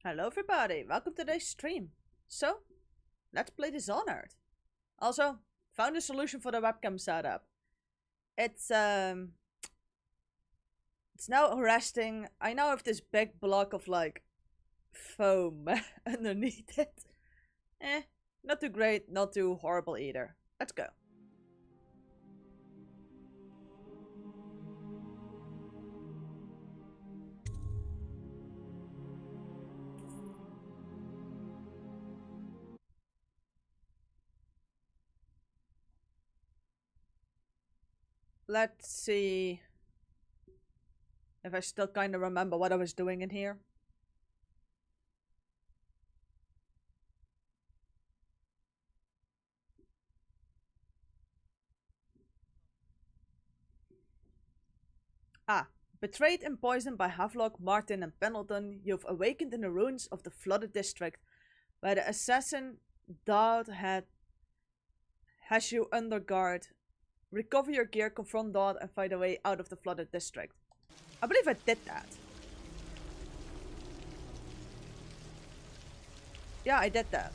Hello everybody, welcome to today's stream. So, let's play Dishonored. Also, found a solution for the webcam setup. It's now resting. I now have this big block of like foam underneath it. Not too great, not too horrible either. Let's go. Let's see if I still kind of remember what I was doing in here. Betrayed and poisoned by Havelock, Martin, and Pendleton, you've awakened in the ruins of the flooded district, where the assassin Dowd has you under guard. Recover your gear, confront Dowd, and find a way out of the flooded district. I believe I did that. Yeah, I did that.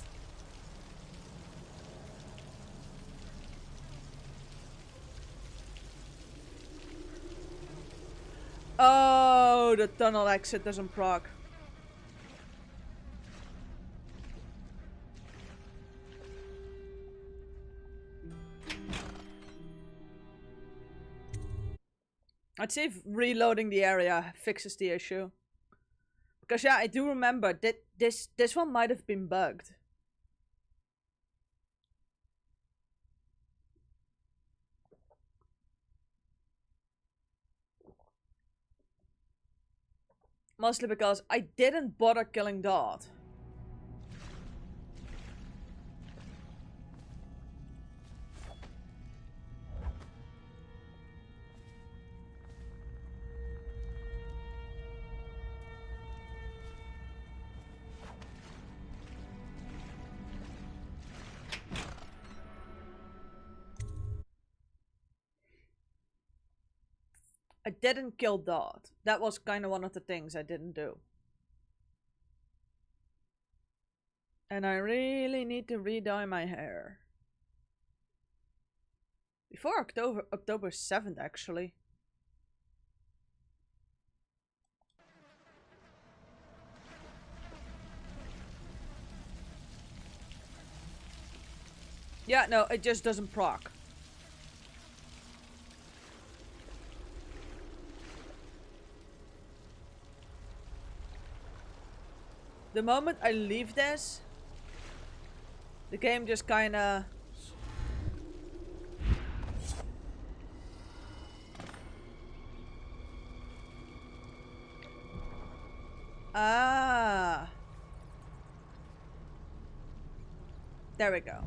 Oh, the tunnel exit doesn't proc. I'd see if reloading the area fixes the issue. Because yeah, I do remember that this one might have been bugged. Mostly because I didn't bother killing Dot. I didn't kill Dot. That was kind of one of the things I didn't do. And I really need to re-dye my hair. Before October 7th, actually. Yeah, no, it just doesn't proc. The moment I leave this, the game just kinda... Ah. There we go.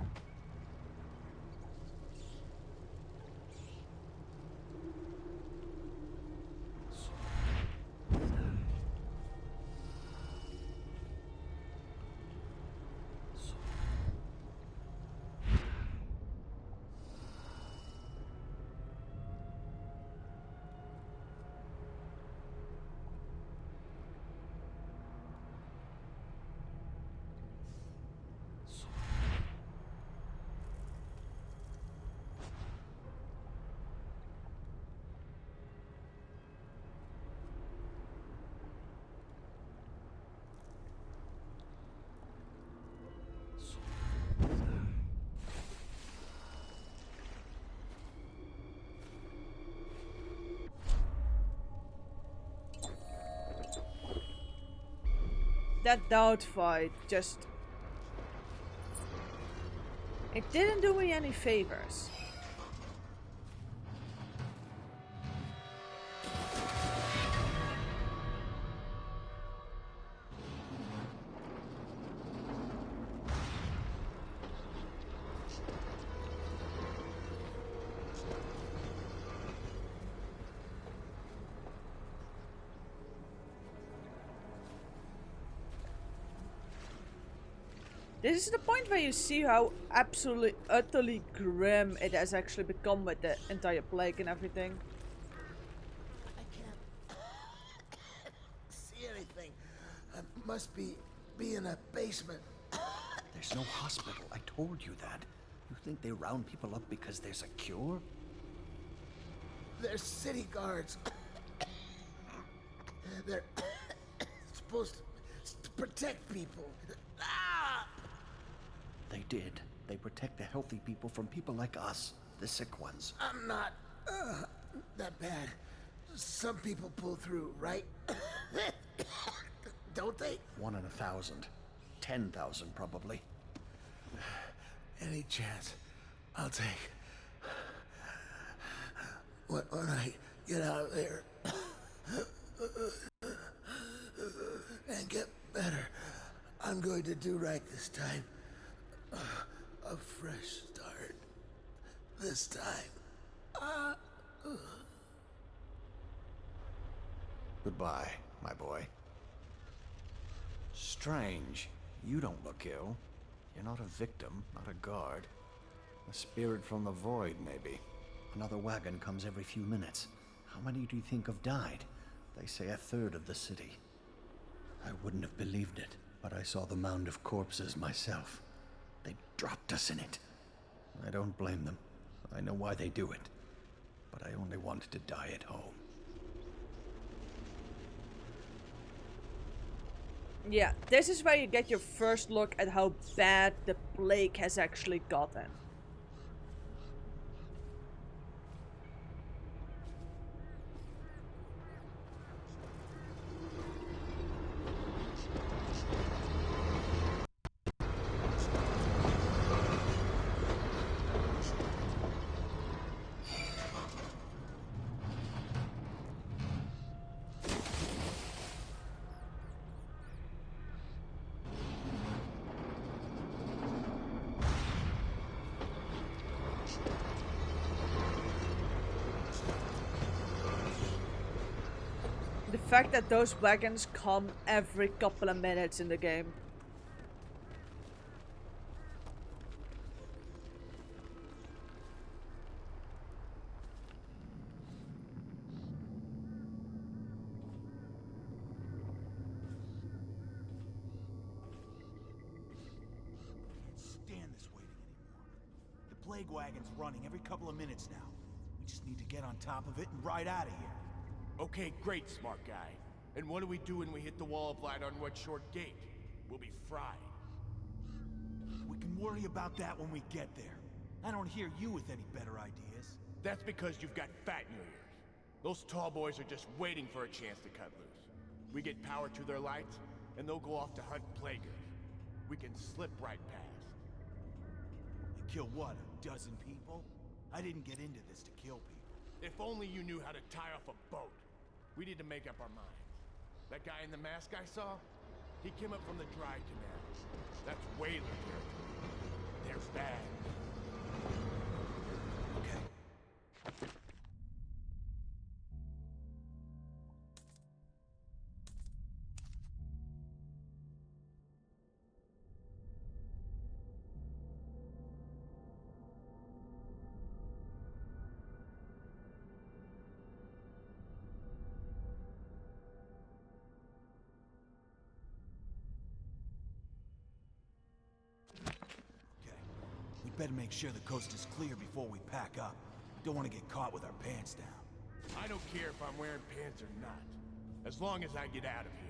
That Dowd fight just... It didn't do me any favors. This is the point where you see how absolutely, utterly grim it has actually become with the entire plague and everything. I can't see anything. Must be be in a basement. There's no hospital. I told you that. You think they round people up because there's a cure? They're city guards. They're supposed to protect people. Ah! They did. They protect the healthy people from people like us, the sick ones. I'm not that bad. Some people pull through, right? Don't they? 1 in 1,000. 10,000 probably. Any chance I'll take. When I get out of there and get better, I'm going to do right this time. A fresh start. This time. Goodbye, my boy. Strange. You don't look ill. You're not a victim, not a guard. A spirit from the void, maybe. Another wagon comes every few minutes. How many do you think have died? They say 1/3 of the city. I wouldn't have believed it, but I saw the mound of corpses myself. They dropped us in it. I don't blame them. I know why they do it. But I only wanted to die at home. Yeah, this is where you get your first look at how bad the plague has actually gotten. The fact that those wagons come every couple of minutes in the game. Stand this waiting anymore. The plague wagon's running every couple of minutes now. We just need to get on top of it and ride out of here. Okay, great, smart guy. And what do we do when we hit the wall of light on Red Short Gate? We'll be fried. We can worry about that when we get there. I don't hear you with any better ideas. That's because you've got fat in your ears. Those tall boys are just waiting for a chance to cut loose. We get power to their lights, and they'll go off to hunt plaguers. We can slip right past. And kill what, a dozen people? I didn't get into this to kill people. If only you knew how to tie off a boat. We need to make up our minds. That guy in the mask I saw, he came up from the dry canal. That's whaler territory. They're bad. Okay. Better make sure the coast is clear before we pack up. Don't want to get caught with our pants down. I don't care if I'm wearing pants or not, as long as I get out of here.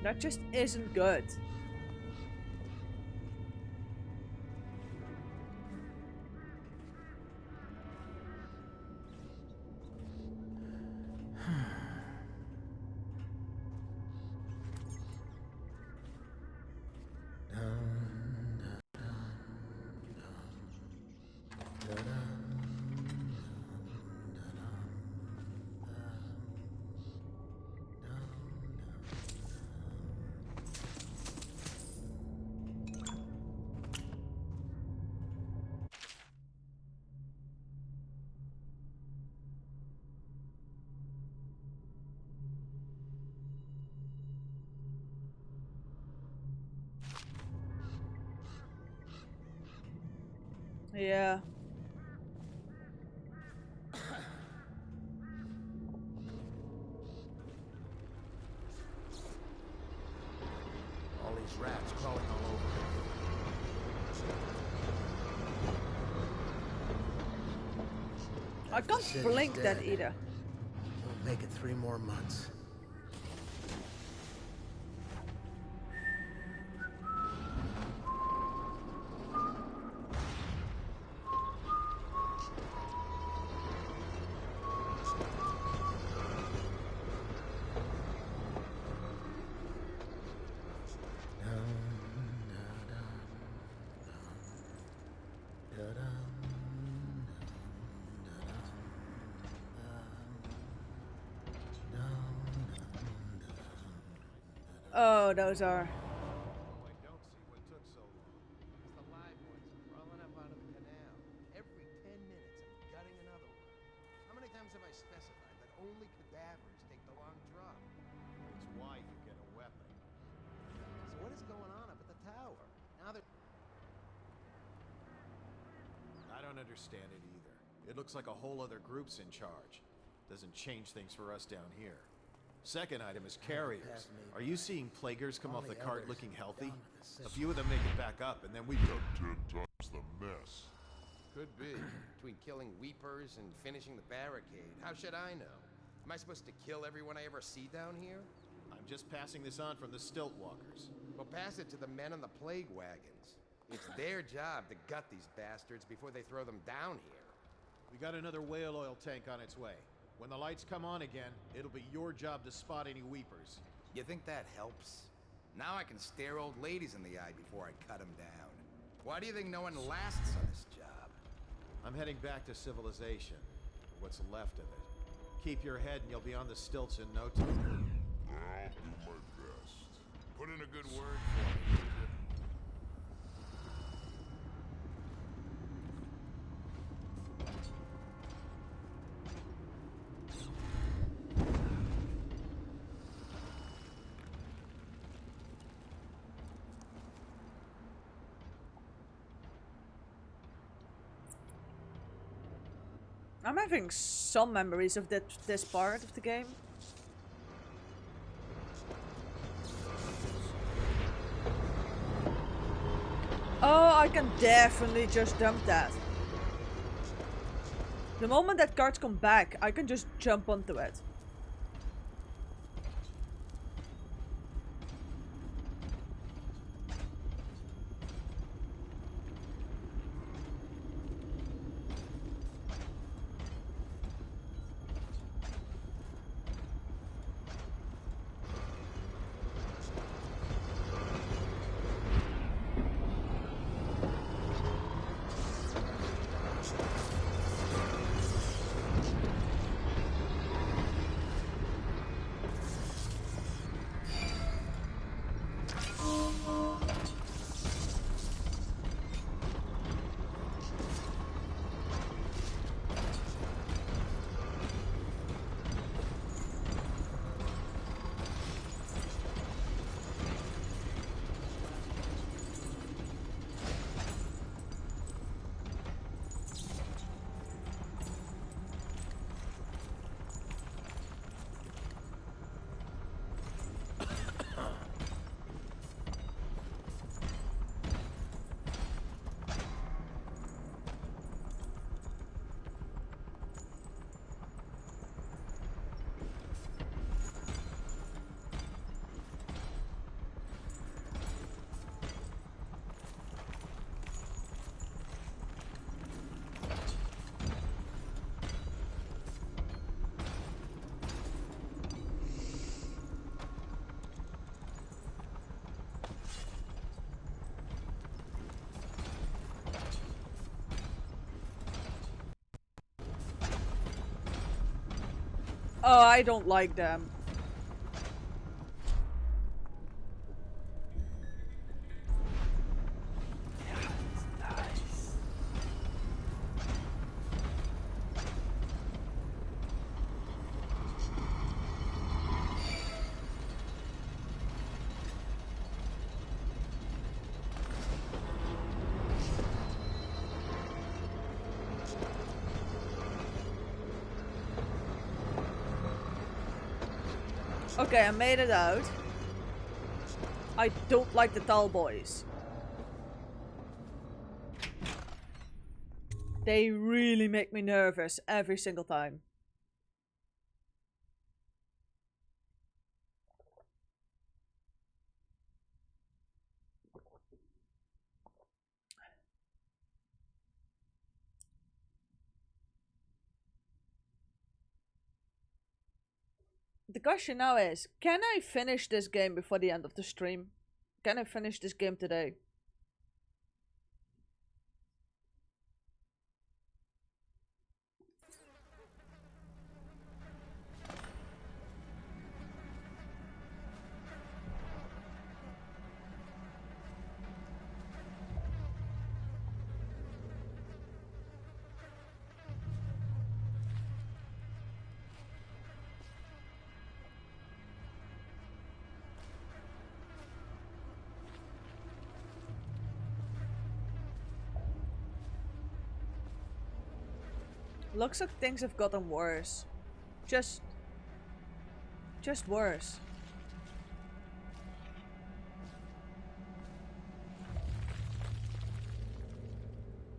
That just isn't good. Yeah. All these rats crawling all over. I If the can't city's blink that dead, either. We'll make it 3 more months. Oh, those are. Oh, I don't see what took so long. It's the live ones crawling up out of the canal. Every 10 minutes, I'm gutting another one. How many times have I specified that only cadavers take the long drop? That's why you get a weapon. So what is going on up at the tower? Now they're... I don't understand it either. It looks like a whole other group's in charge. Doesn't change things for us down here. Second item is carriers. Are you seeing plaguers come off the cart looking healthy? A few of them make it back up, and then we... 10 times the mess. Could be. Between killing weepers and finishing the barricade. How should I know? Am I supposed to kill everyone I ever see down here? I'm just passing this on from the stilt walkers. Well, pass it to the men on the plague wagons. It's their job to gut these bastards before they throw them down here. We got another whale oil tank on its way. When the lights come on again, it'll be your job to spot any weepers. You think that helps? Now I can stare old ladies in the eye before I cut them down. Why do you think no one lasts on this job? I'm heading back to civilization, or what's left of it. Keep your head and you'll be on the stilts in no time. I'll do my best. Put in a good word for me, would you? I'm having some memories of this part of the game. Oh, I can definitely just dump that. The moment that cards come back, I can just jump onto it. Oh, I don't like them. Okay, I made it out. I don't like the tall boys. They really make me nervous every single time. The question now is, can I finish this game before the end of the stream? Can I finish this game today? Looks like things have gotten worse. Just worse.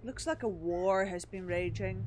Looks like a war has been raging.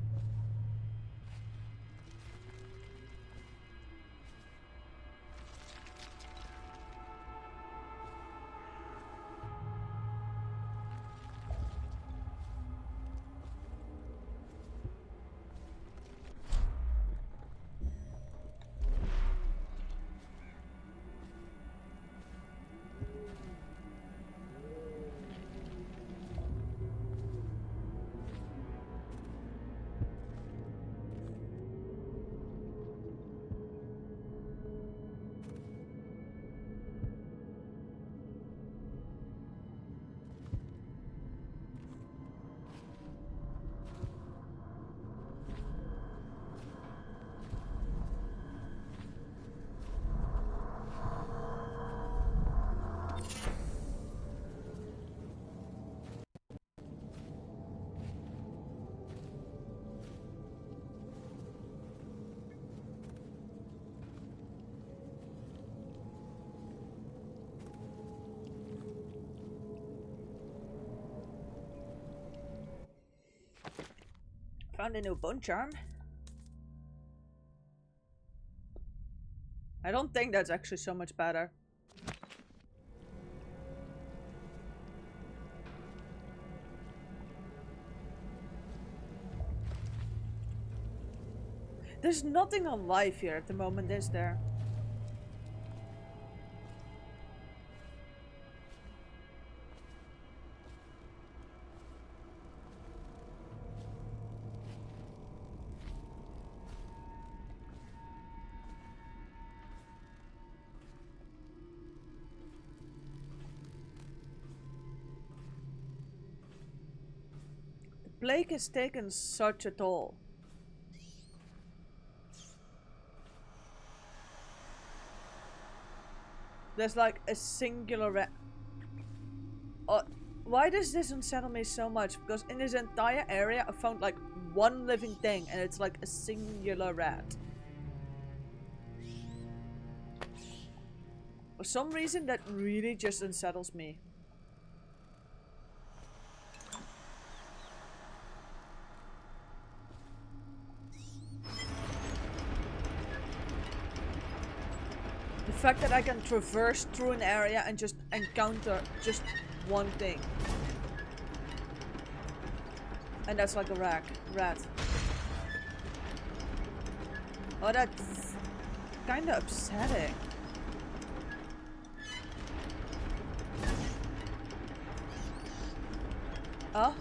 Found a new bone charm. I don't think that's actually so much better. There's nothing alive here at the moment, is there? The plague has taken such a toll. There's like a singular why does this unsettle me so much? Because in this entire area I found like one living thing and it's like a singular rat. For some reason that really just unsettles me. The fact that I can traverse through an area and just encounter just one thing. And that's like a rat. Oh, that's kinda upsetting. Oh?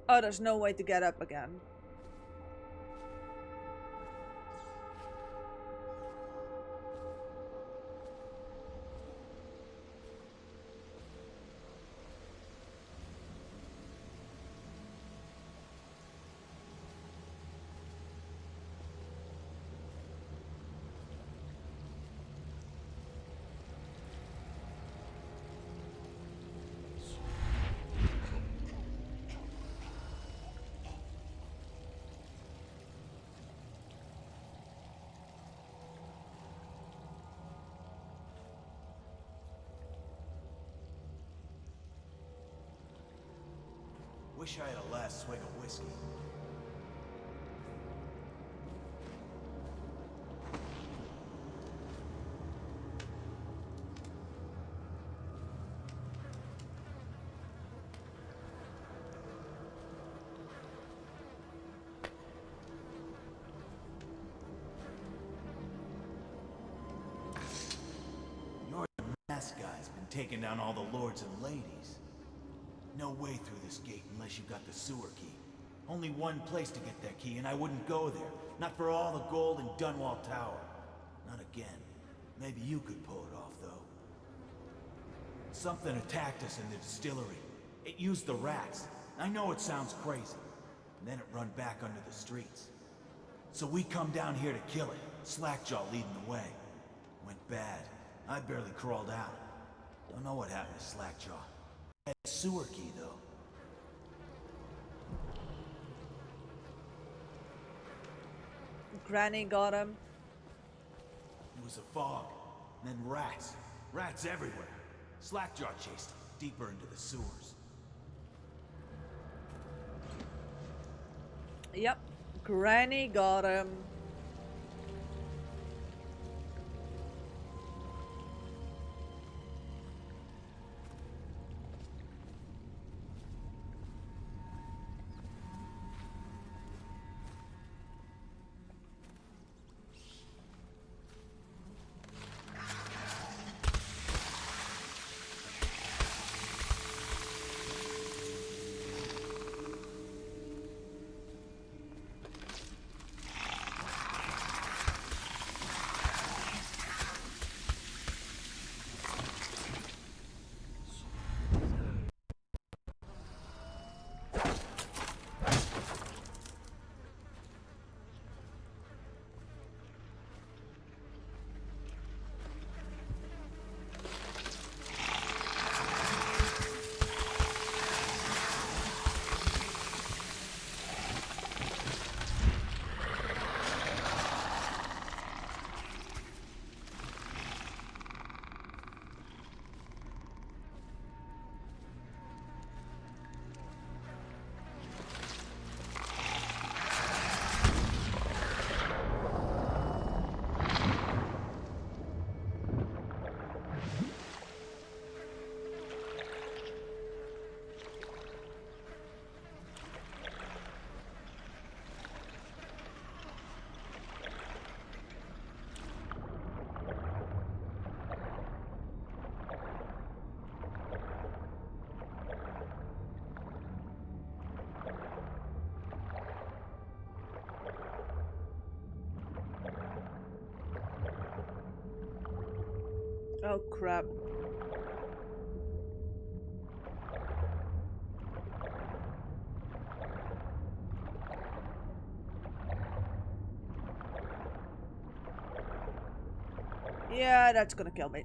Oh, there's no way to get up again. wish I had a last swig of whiskey. This guy's been taking down all the lords and ladies. No way through this gate unless you got the sewer key. Only one place to get that key, and I wouldn't go there. Not for all the gold in Dunwall Tower. Not again. Maybe you could pull it off, though. Something attacked us in the distillery. It used the rats. I know it sounds crazy. And then it run back under the streets. So we come down here to kill it. Slackjaw leading the way. Went bad. I barely crawled out. Don't know what happened to Slackjaw. Had a sewer key, though. Granny got him. It was a fog. And then rats. Rats everywhere. Slackjaw chased him deeper into the sewers. Yep. Granny got him. Oh crap. Yeah, that's gonna kill me.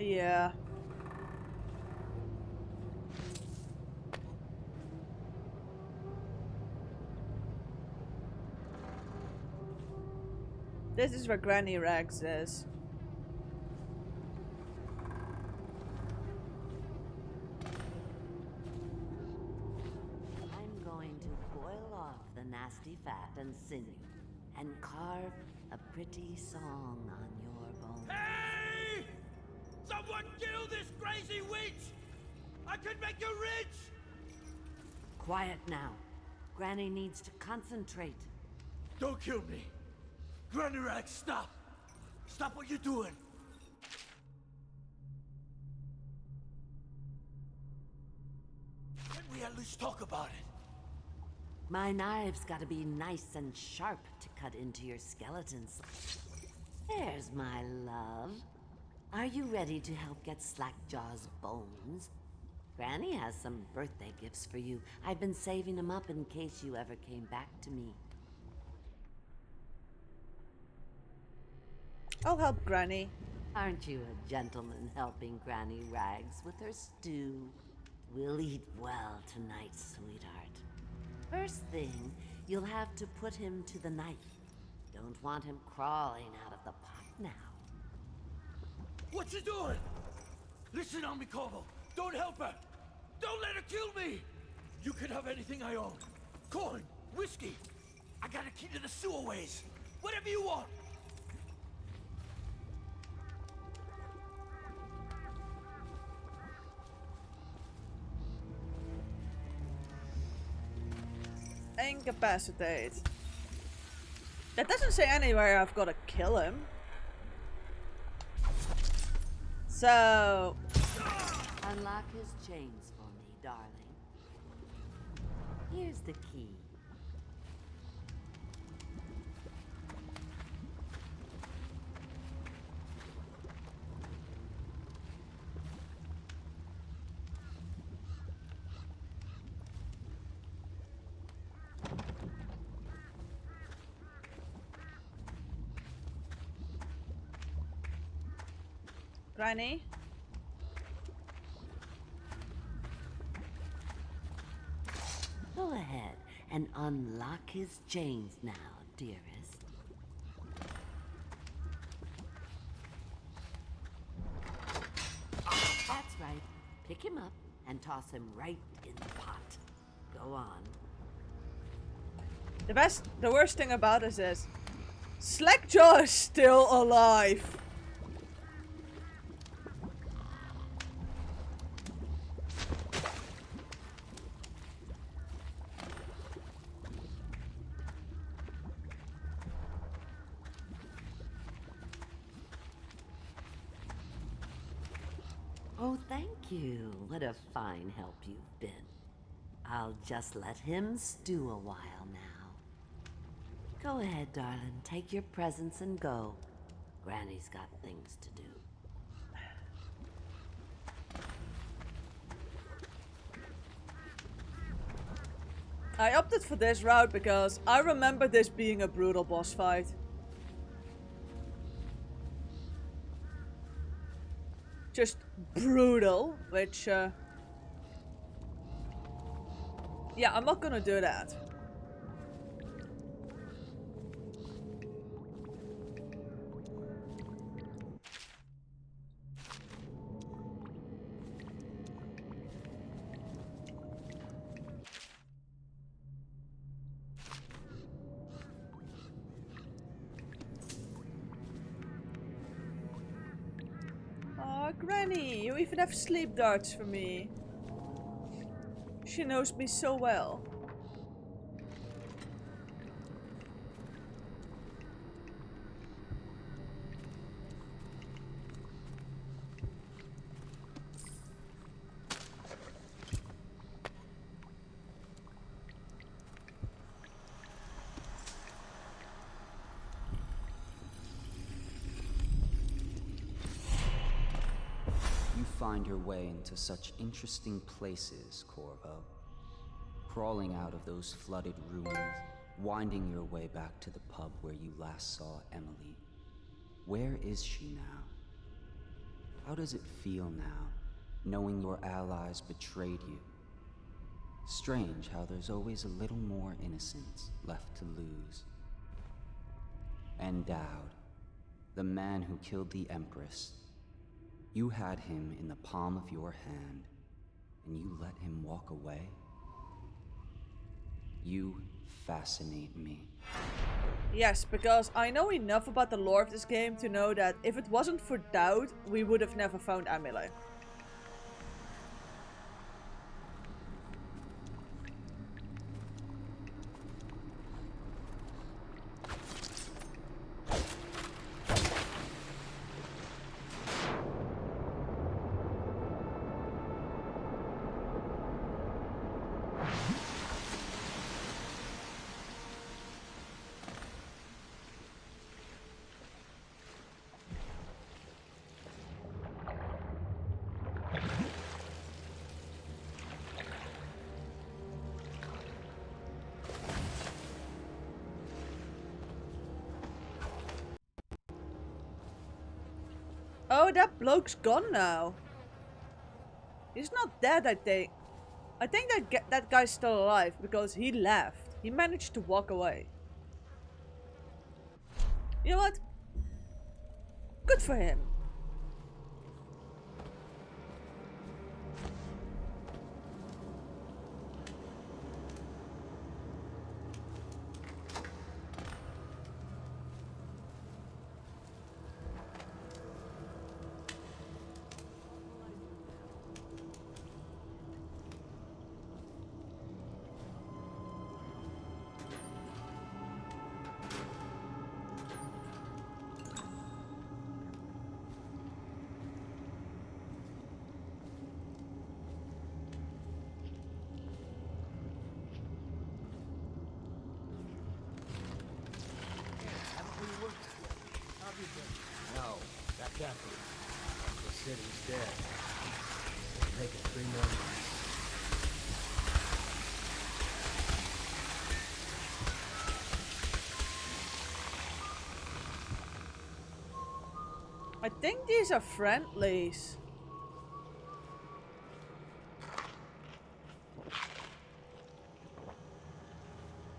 Yeah. This is where Granny Rags is. I'm going to boil off the nasty fat and sinew and carve a pretty song on your bones. Hey! Someone kill this crazy witch! I could make you rich! Quiet now. Granny needs to concentrate. Don't kill me! Granny Rag, stop! Stop what you're doing! Can we at least talk about it? My knives gotta be nice and sharp to cut into your skeletons. There's my love. Are you ready to help get Slackjaw's bones? Granny has some birthday gifts for you. I've been saving them up in case you ever came back to me. I'll help Granny. Aren't you a gentleman helping Granny Rags with her stew? We'll eat well tonight, sweetheart. First thing, you'll have to put him to the knife. Don't want him crawling out of the pot now. What you doing? Listen on me, Corvo. Don't help her. Don't let her kill me. You can have anything I own. Coin, whiskey. I got a key to the sewerways. Whatever you want. Incapacitate. That doesn't say anywhere I've got to kill him. So... Unlock his chains for me, darling. Here's the key. Granny? Go ahead and unlock his chains now, dearest. That's right. Pick him up and toss him right in the pot. Go on. The worst thing about this is Slackjaw is still alive. Oh, thank you. What a fine help you've been. I'll just let him stew a while now. Go ahead, darling. Take your presents and go. Granny's got things to do. I opted for this route because I remember this being a brutal boss fight. Just brutal, which, yeah, I'm not gonna do that. Aw, Granny, you even have sleep darts for me. She knows me so well. You find your way into such interesting places, Corvo. Crawling out of those flooded ruins, winding your way back to the pub where you last saw Emily. Where is she now? How does it feel now, knowing your allies betrayed you? Strange how there's always a little more innocence left to lose. And Dowd, the man who killed the Empress. You had him in the palm of your hand, and you let him walk away? You fascinate me. Yes, because I know enough about the lore of this game to know that if it wasn't for Dowd, we would have never found Amelie. Oh, that bloke's gone now. He's not dead, I think. I think that guy's still alive because he left. He managed to walk away. You know what? Good for him. No, that captain. The city's dead. Take it 3 more months. I think these are friendlies.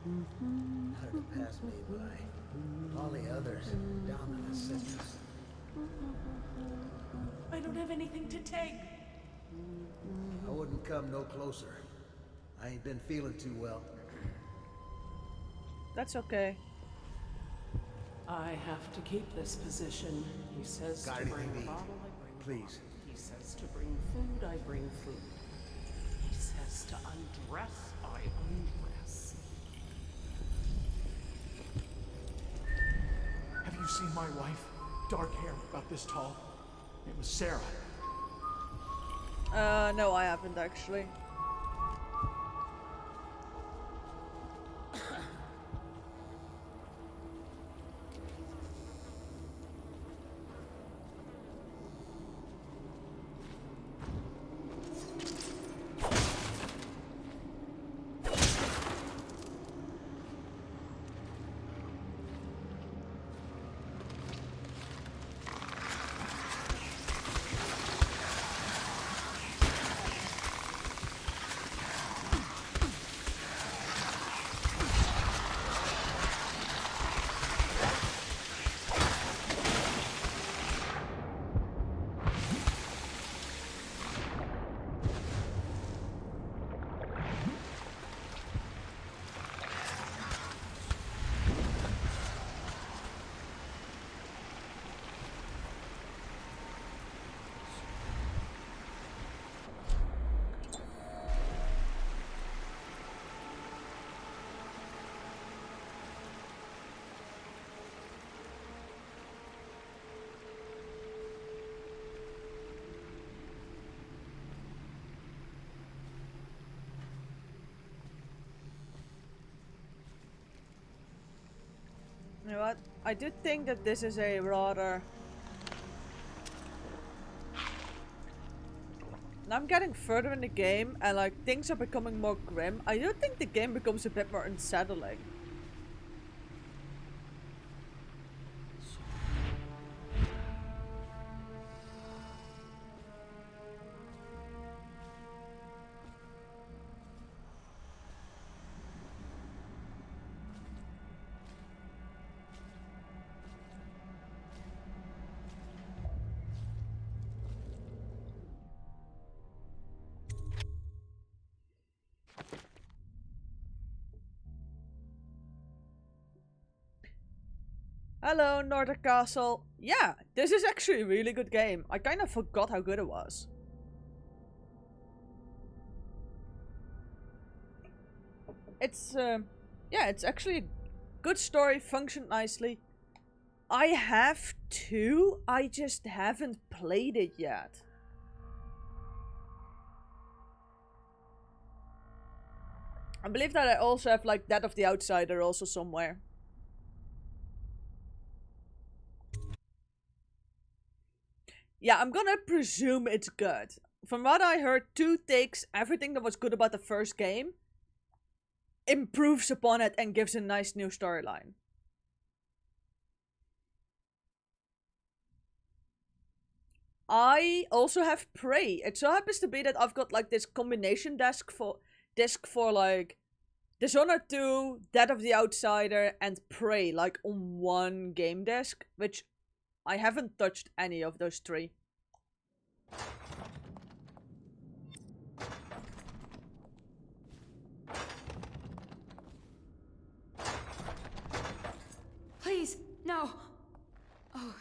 How did it pass me by? All the others down in the centers. I don't have anything to take. I wouldn't come no closer. I ain't been feeling too well. That's okay. I have to keep this position. He says Got to anything bring to a eat? bottle, I bring a Please. bottle. He says to bring food, I bring food. He says to undress, I undress. Have you seen my wife? Dark hair, about this tall. It was Sarah. No, I haven't actually. You know what? I do think that this is a rather... Now I'm getting further in the game and like things are becoming more grim. I do think the game becomes a bit more unsettling. Hello, Northern Castle. Yeah, this is actually a really good game. I kind of forgot how good it was. It's, yeah, it's actually a good story, functioned nicely. I have two, I just haven't played it yet. I believe that I also have like Dead of the Outsider also somewhere. Yeah, I'm gonna presume it's good. From what I heard, 2 takes everything that was good about the first game, improves upon it, and gives a nice new storyline. I also have Prey. It so happens to be that I've got like this combination disc for like Dishonored 2, Dead of the Outsider, and Prey like on one game disc, which I haven't touched any of those 3. Please, no. Oh,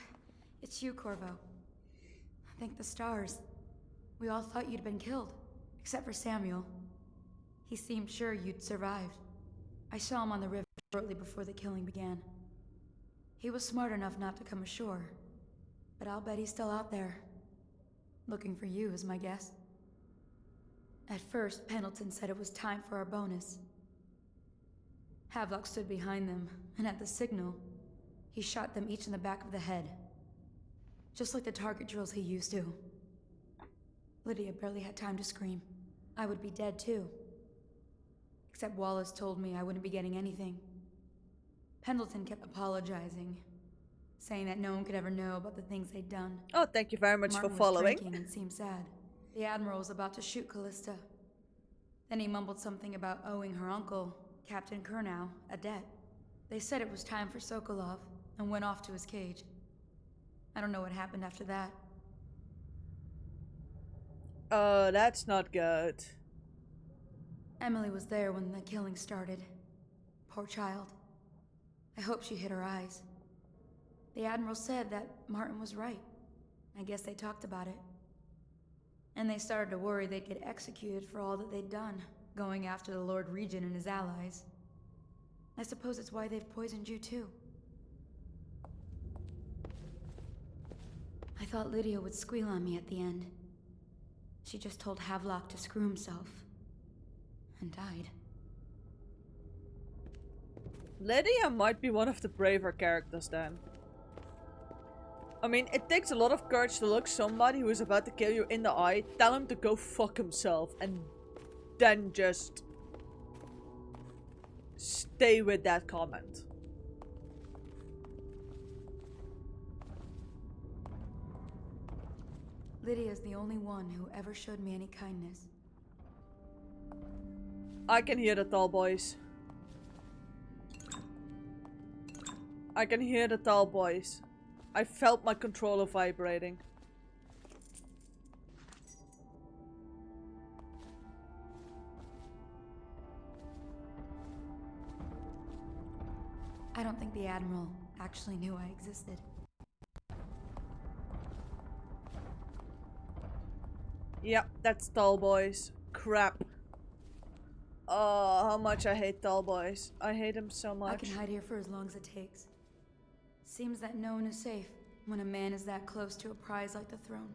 it's you, Corvo. Thank the stars. We all thought you'd been killed, except for Samuel. He seemed sure you'd survived. I saw him on the river shortly before the killing began. He was smart enough not to come ashore, but I'll bet he's still out there. Looking for you is my guess. At first, Pendleton said it was time for our bonus. Havelock stood behind them, and at the signal, he shot them each in the back of the head. Just like the target drills he used to. Lydia barely had time to scream. I would be dead too. Except Wallace told me I wouldn't be getting anything. Pendleton kept apologizing, saying that no one could ever know about the things they'd done. Oh, thank you very much Martin for was following. drinking and seemed sad. The Admiral was about to shoot Callista. Then he mumbled something about owing her uncle, Captain Kurnow, a debt. They said it was time for Sokolov, and went off to his cage. I don't know what happened after that. Oh, that's not good. Emily was there when the killing started. Poor child. I hope she hid her eyes. The Admiral said that Martin was right. I guess they talked about it. And they started to worry they'd get executed for all that they'd done, going after the Lord Regent and his allies. I suppose it's why they've poisoned you too. I thought Lydia would squeal on me at the end. She just told Havelock to screw himself. And died. Lydia might be one of the braver characters then. I mean, it takes a lot of courage to look somebody who is about to kill you in the eye, tell him to go fuck himself, and then just stay with that comment. Lydia's the only one who ever showed me any kindness. I can hear the tall boys. I can hear the tall boys. I felt my controller vibrating. I don't think the Admiral actually knew I existed. Yep, that's tall boys. Crap. Oh, how much I hate tall boys. I hate them so much. I can hide here for as long as it takes. Seems that no one is safe when a man is that close to a prize like the throne.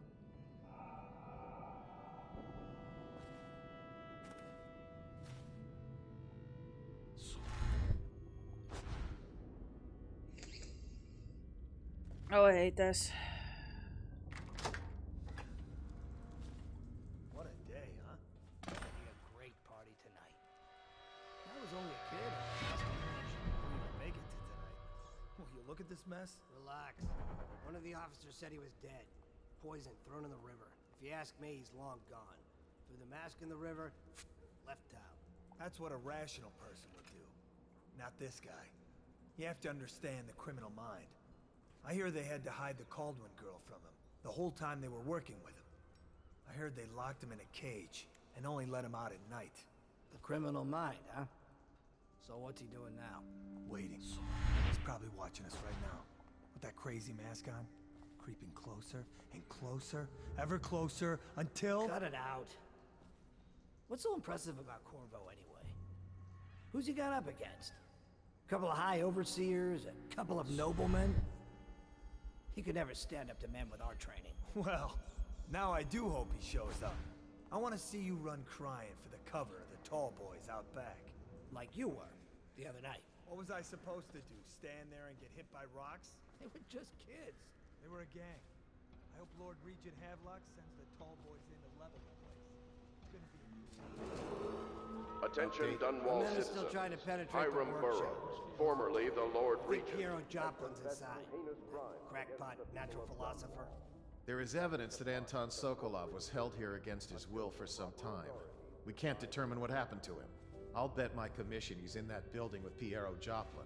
Oh, I hate this. What a day, huh? Having a great party tonight. I was only a kid. I didn't even make it to tonight. Will you look at this mess? Relax. One of the officers said he was dead. Poisoned, thrown in the river. If you ask me, he's long gone. Threw the mask in the river, left out. That's what a rational person would do. Not this guy. You have to understand the criminal mind. I hear they had to hide the Caldwin girl from him, the whole time they were working with him. I heard they locked him in a cage, and only let him out at night. The criminal mind, huh? So what's he doing now? Waiting. He's probably watching us right now. with that crazy mask on, creeping closer and closer, ever closer, until... Cut it out. What's so impressive about Corvo anyway? Who's he got up against? A couple of high overseers, a couple of noblemen? He could never stand up to men with our training. Well, now I do hope he shows up. I want to see you run crying for the cover of the tall boys out back. Like you were, the other night. What was I supposed to do? Stand there and get hit by rocks? They were just kids. They were a gang. I hope Lord Regent Havelock sends the tall boys in to level the place. Couldn't be. Attention, Dunwall The men are citizens. still trying to penetrate the Hiram workshop. Burroughs, formerly the Lord I think Regent. Piero Joplin's inside. Crackpot, natural philosopher. There is evidence that Anton Sokolov was held here against his will for some time. We can't determine what happened to him. I'll bet my commission he's in that building with Piero Joplin.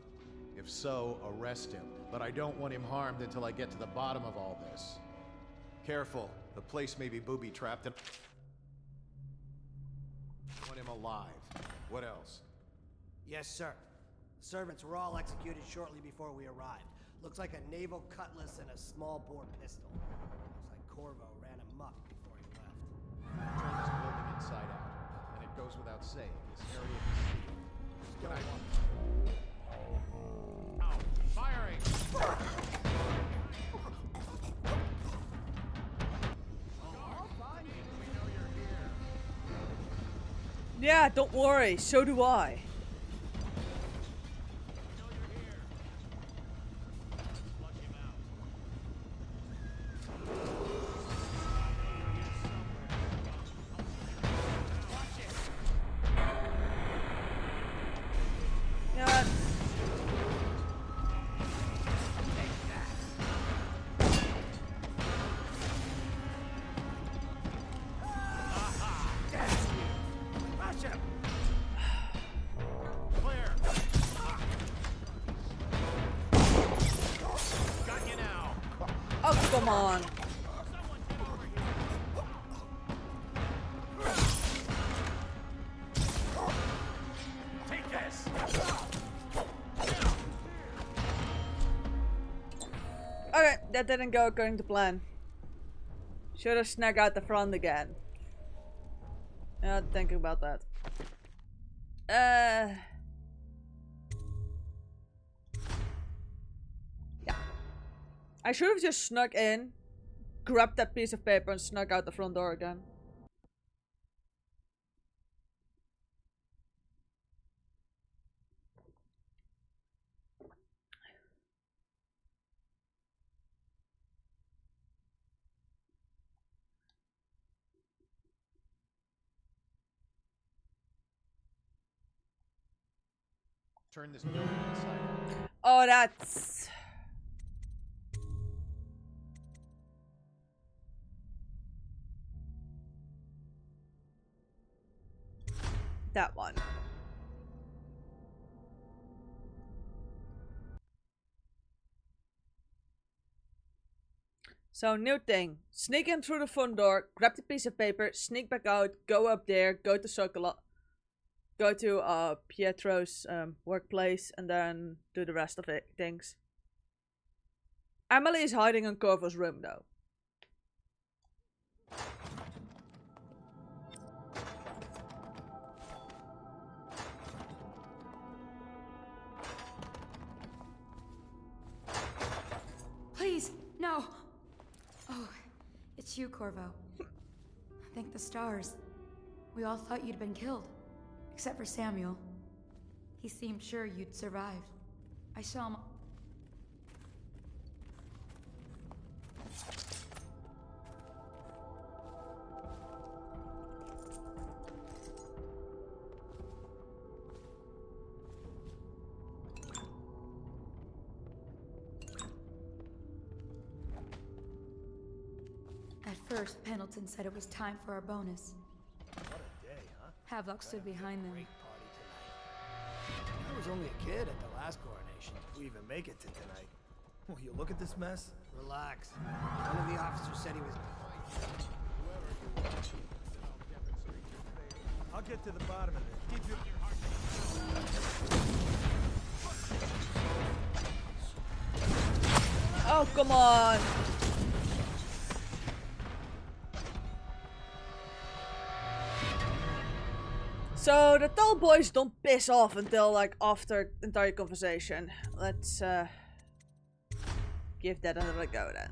If so, arrest him. But I don't want him harmed until I get to the bottom of all this. Careful, the place may be booby-trapped and... I want him alive. What else? Yes, sir. The servants were all executed shortly before we arrived. Looks like a naval cutlass and a small-bore pistol. Looks like Corvo ran amok before he left. Turn this building inside out. And it goes without saying, this area is sealed. When I want... Ow! Firing! Yeah, don't worry. So do I. Yeah. Oh, come on. Take this! Okay, that didn't go according to plan. Should have snuck out the front again. Not thinking about that. Yeah. I should have just snuck in, grabbed that piece of paper and snuck out the front door again. Turn this building inside out. Oh, that's... that one. So, new thing. Sneak in through the front door, grab the piece of paper, sneak back out, go up there, go to Sokolov, go to Pietro's workplace, and then do the rest of it things. Emily is hiding in Corvo's room though. Please, no. Oh, it's you, Corvo. Thank the stars. We all thought you'd been killed. Except for Samuel. He seemed sure you'd survived. I saw him... At first, Pendleton said it was time for our bonus. What a day, huh? Havelock stood behind them. Great party tonight. I was only a kid at the last coronation. We even make it to tonight. Will you look at this mess? Relax. One of the officers said he was... I'll get to the bottom of this. Keep your... Oh, come on. So the tall boys don't piss off until like after entire conversation. Let's give that another go then.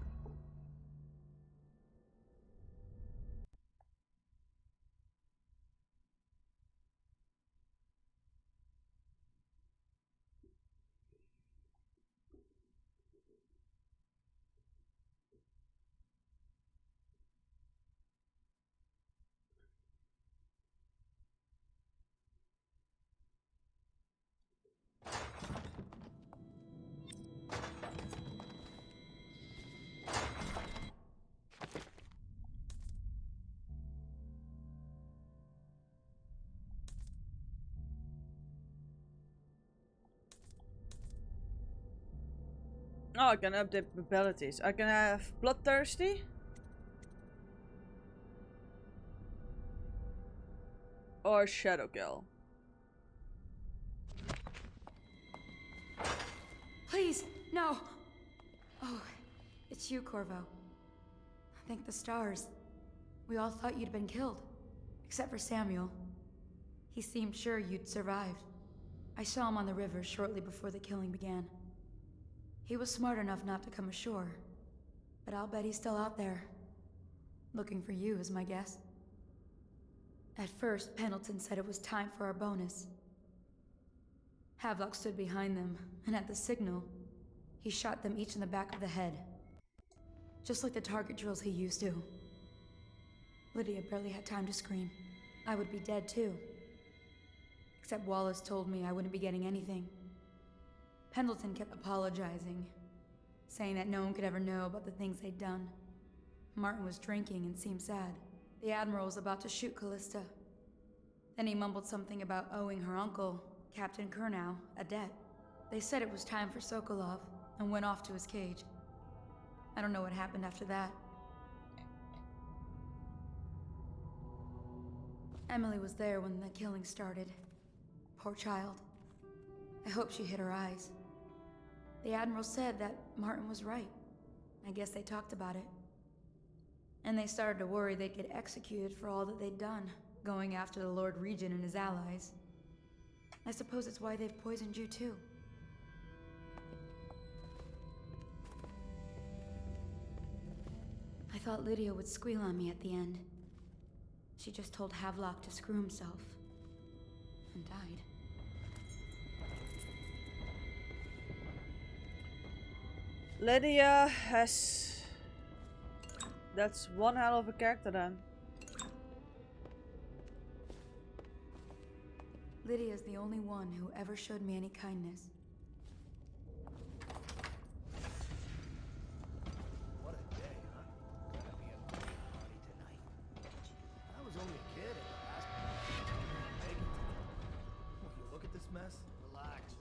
Oh, I can update abilities. I can have Bloodthirsty. Or Shadow Kill. Please, no! Oh, it's you, Corvo. Thank the stars. We all thought you'd been killed. Except for Samuel. He seemed sure you'd survived. I saw him on the river shortly before the killing began. He was smart enough not to come ashore. But I'll bet he's still out there. Looking for you, is my guess. At first, Pendleton said it was time for our bonus. Havelock stood behind them, and at the signal, he shot them each in the back of the head. Just like the target drills he used to. Lydia barely had time to scream. I would be dead too. Except Wallace told me I wouldn't be getting anything. Pendleton kept apologizing, saying that no one could ever know about the things they'd done. Martin was drinking and seemed sad. The Admiral was about to shoot Callista. Then he mumbled something about owing her uncle, Captain Kurnow, a debt. They said it was time for Sokolov, and went off to his cage. I don't know what happened after that. Emily was there when the killing started. Poor child. I hope she hid her eyes. The Admiral said that Martin was right. I guess they talked about it. And they started to worry they'd get executed for all that they'd done, going after the Lord Regent and his allies. I suppose it's why they've poisoned you too. I thought Lydia would squeal on me at the end. She just told Havelock to screw himself. And died. Lydia has... That's one hell of a character then. Lydia's the only one who ever showed me any kindness. What a day, huh? Gonna be a great party tonight. I was only a kid at the last one. Make it to that. Will you look at this mess? Relax.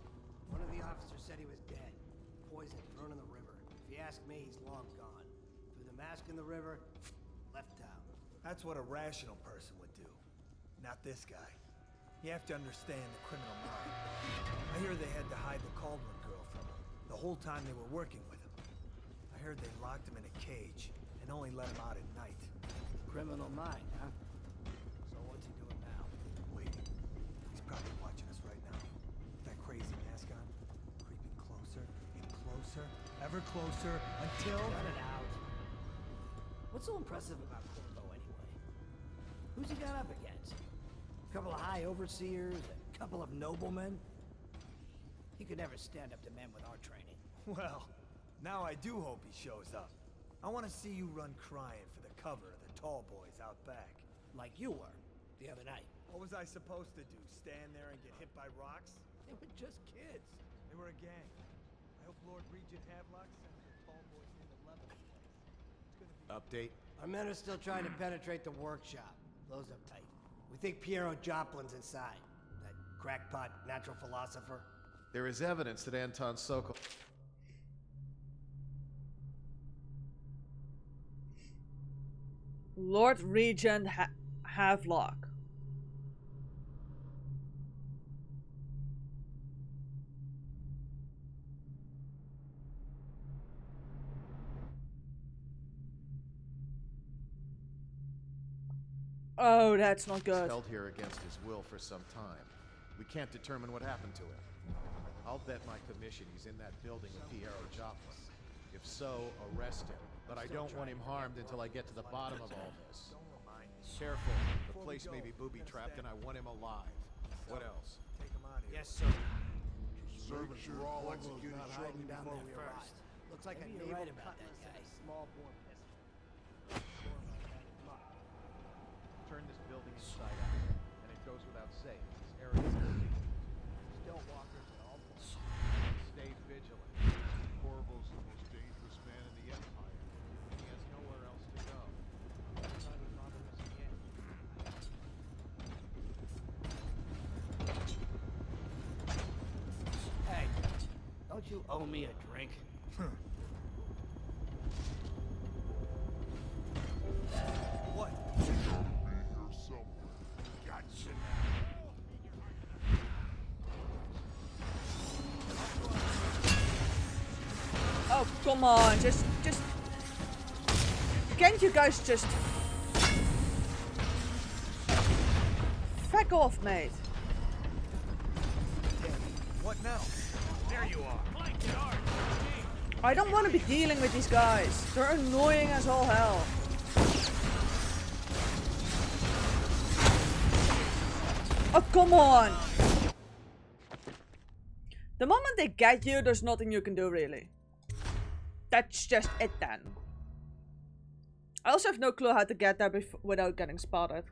One of the officers said he was dead. Poisoned, thrown in the river. If you ask me, he's long gone. Threw the mask in the river, left town. That's what a rational person would do. Not this guy. You have to understand the criminal mind. I hear they had to hide the Caldwell girl from him the whole time they were working with him. I heard they locked him in a cage and only let him out at night. Criminal mind, huh? So what's he doing now? Wait. He's probably watching us right now. That crazy mask on. Creeping closer and closer. Ever closer until... Cut it out. What's so impressive about Corvo anyway? Who's he got up against? A couple of high overseers, a couple of noblemen? He could never stand up to men with our training. Well, now I do hope he shows up. I want to see you run crying for the cover of the tall boys out back. Like you were, the other night. What was I supposed to do? Stand there and get hit by rocks? They were just kids. They were a gang. I hope Lord Regent Havelock sends the tall boys in to level this place. It's gonna be... Update. Our men are still trying to penetrate the workshop. Close up tight. We think Piero Joplin's inside. That crackpot natural philosopher. There is evidence that Anton Sokol... Lord Regent Havelock. Oh, that's not He's good. held here against his will for some time. We can't determine what happened to him. I'll bet my commission he's in that building with Piero Joplin. If so, arrest him. But I don't want him harmed until I get to the bottom of all this. Careful. The place may be booby-trapped and I want him alive. What else? Take him out of here. Yes, sir. Servants were all executed shortly down before there we first. arrived. Looks like you're right about that guy. Small bore pistol. Turn this building inside out. And it goes without saying, this area is secret. Still walkers at all points. Stay vigilant. Corvo's the most dangerous man in the Empire. He has nowhere else to go. Hey, don't you owe me a drink? What? Be here somewhere. Gotcha Oh, come on. Just... Can't you guys just... Feck off, mate. What now? There you are. I don't want to be dealing with these guys. They're annoying as all hell. Oh, come on. The moment they get you, there's nothing you can do, really. That's just it then. I also have no clue how to get there without getting spotted.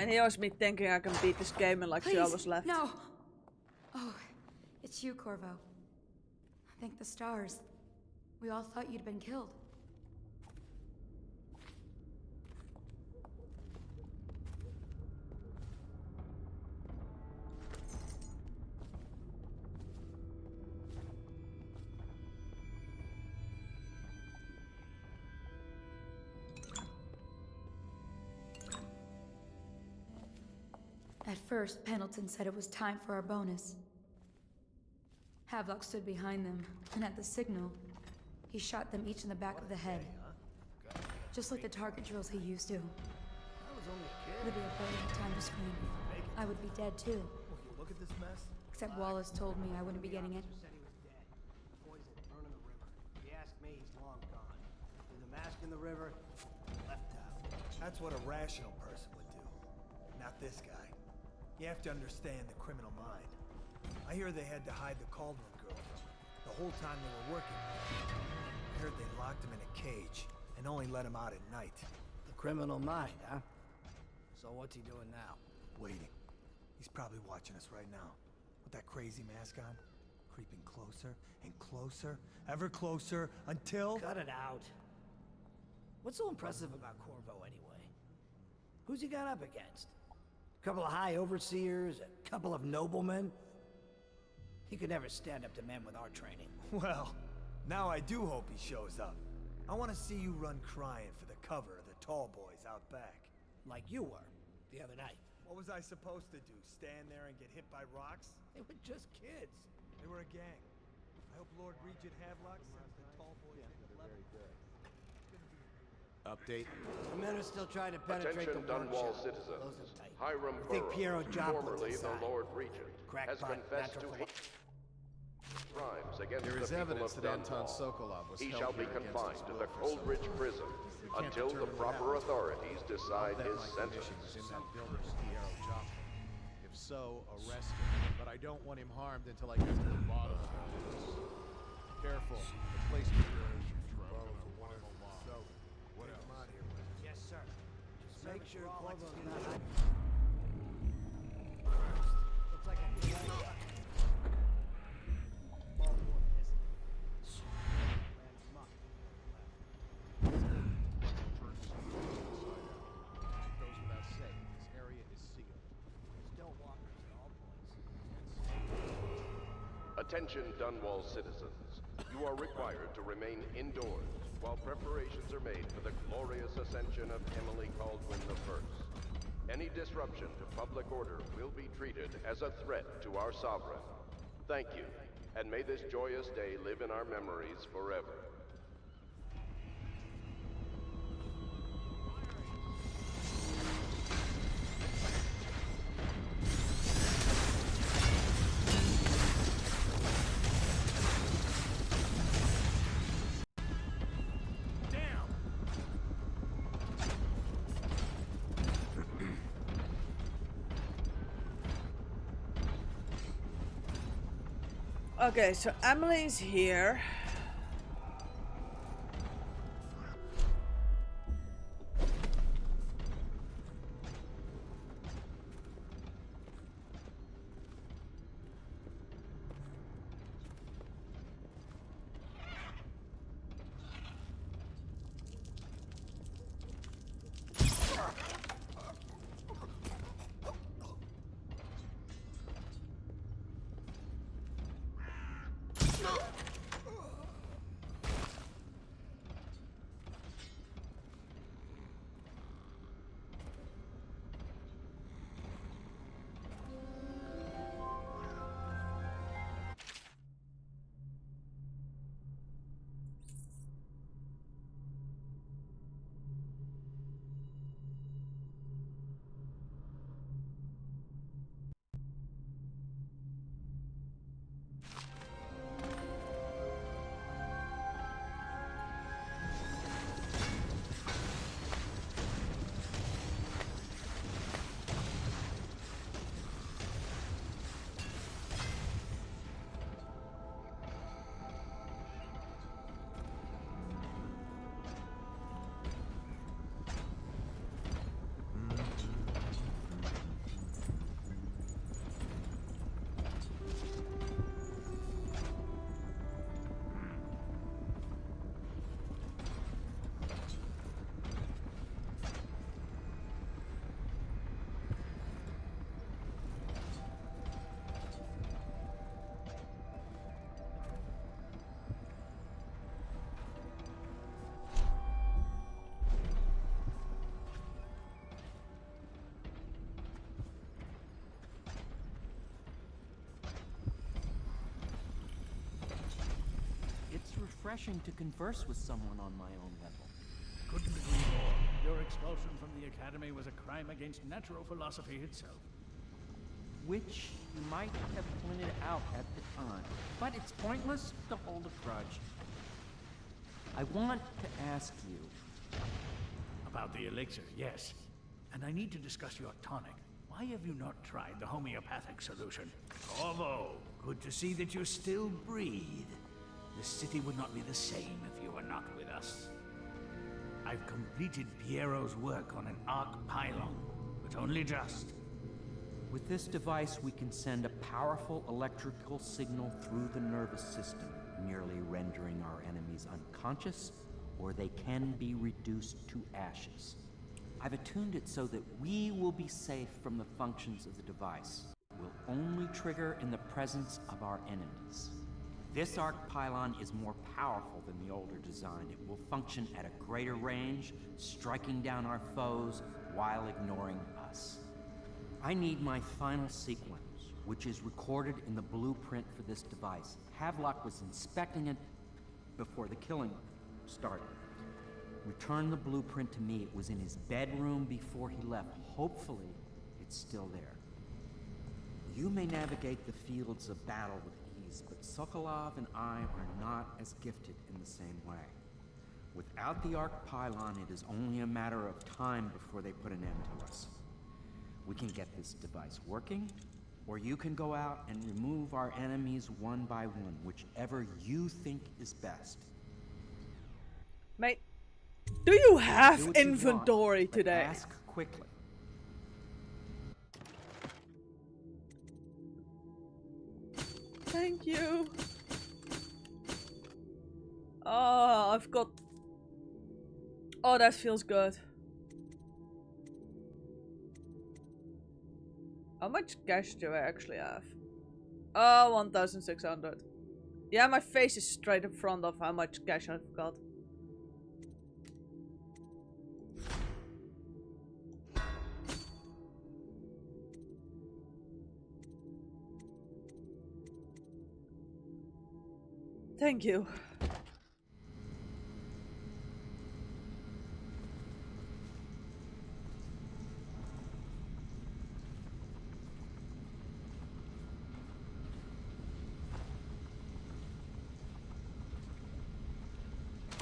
And here's me thinking I can beat this game in like 2 hours left. No! Oh, it's you, Corvo. Thank the stars. We all thought you'd been killed. At first, Pendleton said it was time for our bonus. Havelock stood behind them, and at the signal, he shot them each in the back of the head. Just like the target drills he used to. I was only a kid. Lydia barely had time to scream. I would be dead too. Look at this mess. Except Wallace told me I wouldn't be getting it. Said he was dead. Poison, burning the river. If you ask me, he's long gone. Threw the mask in the river, left out. That's what a rational person would do. Not this guy. You have to understand the criminal mind. I hear they had to hide the Cauldron girl from him the whole time they were working with him. I heard they locked him in a cage and only let him out at night. The criminal mind, huh? So what's he doing now? Waiting. He's probably watching us right now. With that crazy mask on. Creeping closer and closer, ever closer, until... Cut it out. What's so impressive about Corvo anyway? Who's he got up against? A couple of high overseers, a couple of noblemen? He could never stand up to men with our training. Well, now I do hope he shows up. I want to see you run crying for the cover of the tall boys out back. Like you were, the other night. What was I supposed to do? Stand there and get hit by rocks? They were just kids. They were a gang. I hope Lord Regent Havelock sends the tall boys in to level. Update. The men are still trying to penetrate Attention the warren Dunwall shell. citizens. Close them tight. Hiram I think Piero Burrows, Joplin's formerly the inside. Lord Regent, has Crackpot, confessed to natural crimes against There the is people evidence of that Anton Dunwall. Sokolov was He held shall be here against confined his to will the for Cold some Ridge time. prison We can't until the determine what proper happened to him. authorities decide I'll bet his my sentence. commission was in that building with Piero Joplin. If so, arrest him. But I don't want him harmed until I get to the bottom of all this. Careful. The place may be What else? Yes, sir. Just make sure Corvo's not hiding. Looks like a good idea. goes without saying, this area is sealed. Still walkers at all points. Attention Dunwall citizens. You are required to remain indoors while preparations are made for the glorious ascension of Emily Caldwin I. Any disruption to public order will be treated as a threat to our sovereign. Thank you, and may this joyous day live in our memories forever. Okay, so Emily's here. It's refreshing to converse with someone on my own level. Couldn't agree more. Your expulsion from the Academy was a crime against natural philosophy itself. Which you might have pointed out at the time. But it's pointless to hold a grudge. I want to ask you... About the elixir, yes. And I need to discuss your tonic. Why have you not tried the homeopathic solution? Corvo, good to see that you still breathe. The city would not be the same if you were not with us. I've completed Piero's work on an arc pylon, but only just. With this device, we can send a powerful electrical signal through the nervous system, nearly rendering our enemies unconscious, or they can be reduced to ashes. I've attuned it so that we will be safe from the functions of the device. Will only trigger in the presence of our enemies. This arc pylon is more powerful than the older design. It will function at a greater range, striking down our foes while ignoring us. I need my final sequence, which is recorded in the blueprint for this device. Havelock was inspecting it before the killing started. Return the blueprint to me. It was in his bedroom before he left. Hopefully, it's still there. You may navigate the fields of battle with ease, but Sokolov and I are not as gifted in the same way. Without the arc pylon, it is only a matter of time before they put an end to us. We can get this device working, or you can go out and remove our enemies one by one, whichever you think is best. Mate, do you have Do what you inventory want, but today? ask quickly. Thank you. Oh, I've got... Oh, that feels good. How much cash do I actually have? Oh, 1,600. Yeah, my face is straight in front of how much cash I've got. Thank you.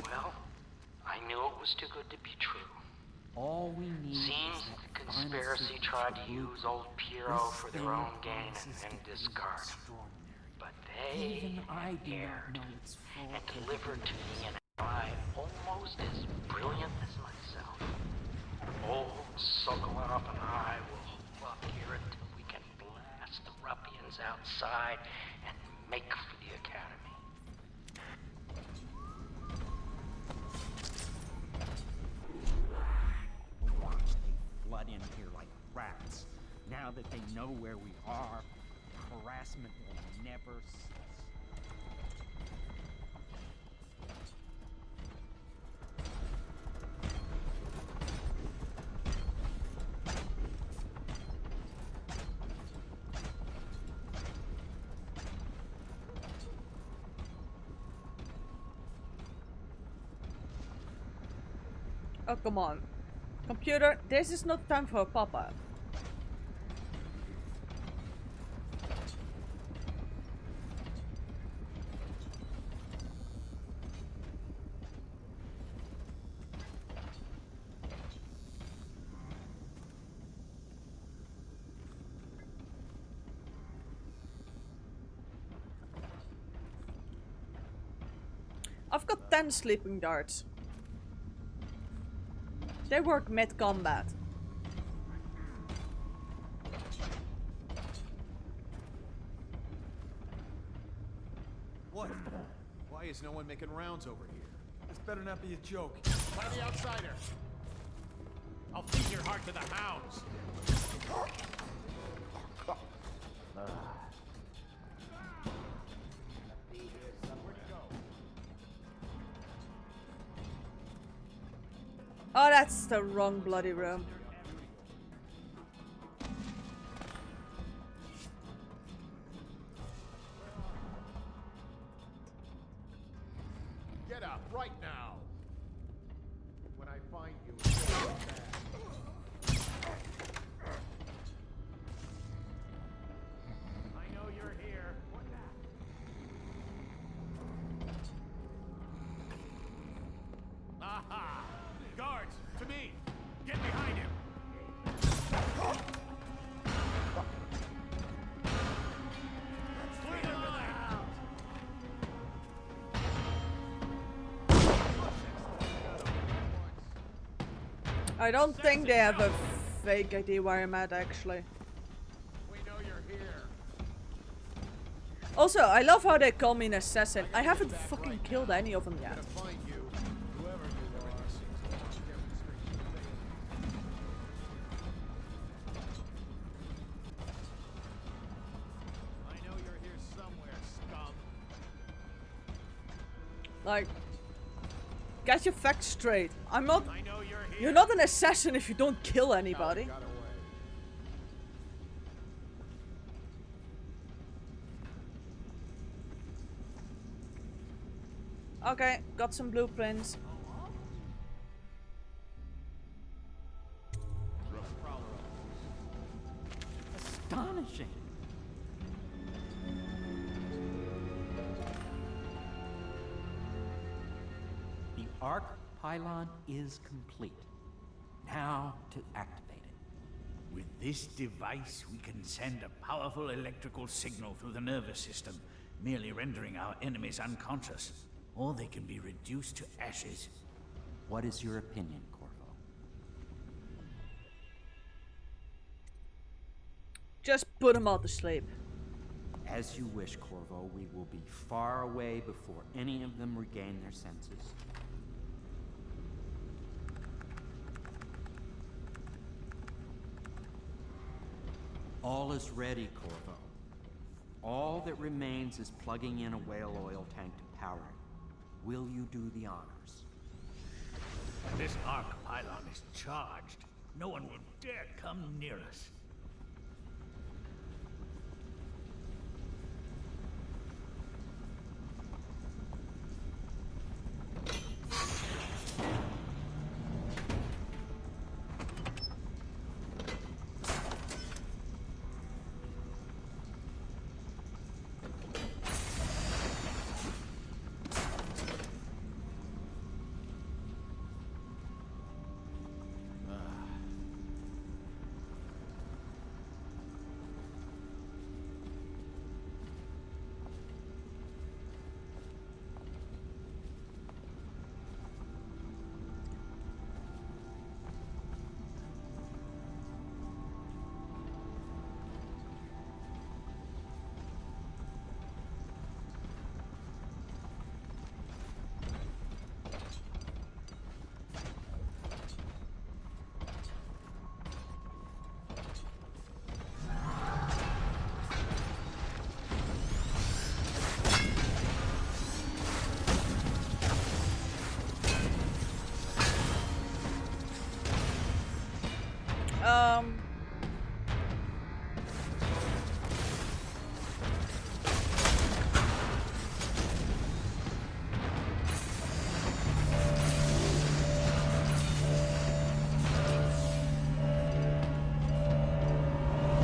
Well, I knew it was too good to be true. All we need Seems is that the conspiracy tried to use old Piero for their own gain and discard him. But they Even I do not dared know its full and delivered to me an ally almost as brilliant as myself. Old Sokolov and I will hold up here until we can blast the ruffians outside and make for the academy. Flood in here like rats. Now that they know where we are, harassment will never cease. Oh, come on. Computer, this is not time for a pop-up. I've got 10 sleeping darts. They work mid-combat. What? Why is no one making rounds over here? This better not be a joke. By the outsider. I'll feed your heart to the hounds. Oh, that's the wrong bloody room. Get up right now. When I find you, it's gonna be bad. I know you're here. What now? Aha! Guards, to me! Get behind him! Clear the line! I don't think they have a fake ID where I'm at, actually. We know you're here. Also, I love how they call me an assassin. I haven't fucking killed any of them yet. Find you, whoever you are. I know you're here somewhere, scum. Like, get your facts straight. I'm not. I know you're here. You're not an assassin if you don't kill anybody. Got away. Okay, got some blueprints. Astonishing. The arc pylon is complete. Now to activate it. With this device, we can send a powerful electrical signal through the nervous system, merely rendering our enemies unconscious, or they can be reduced to ashes. What is your opinion, Corvo? Just put them all to sleep. As you wish, Corvo. We will be far away before any of them regain their senses. All is ready, Corvo. All that remains is plugging in a whale oil tank to power it. Will you do the honors? This arc pylon is charged. No one will dare come near us.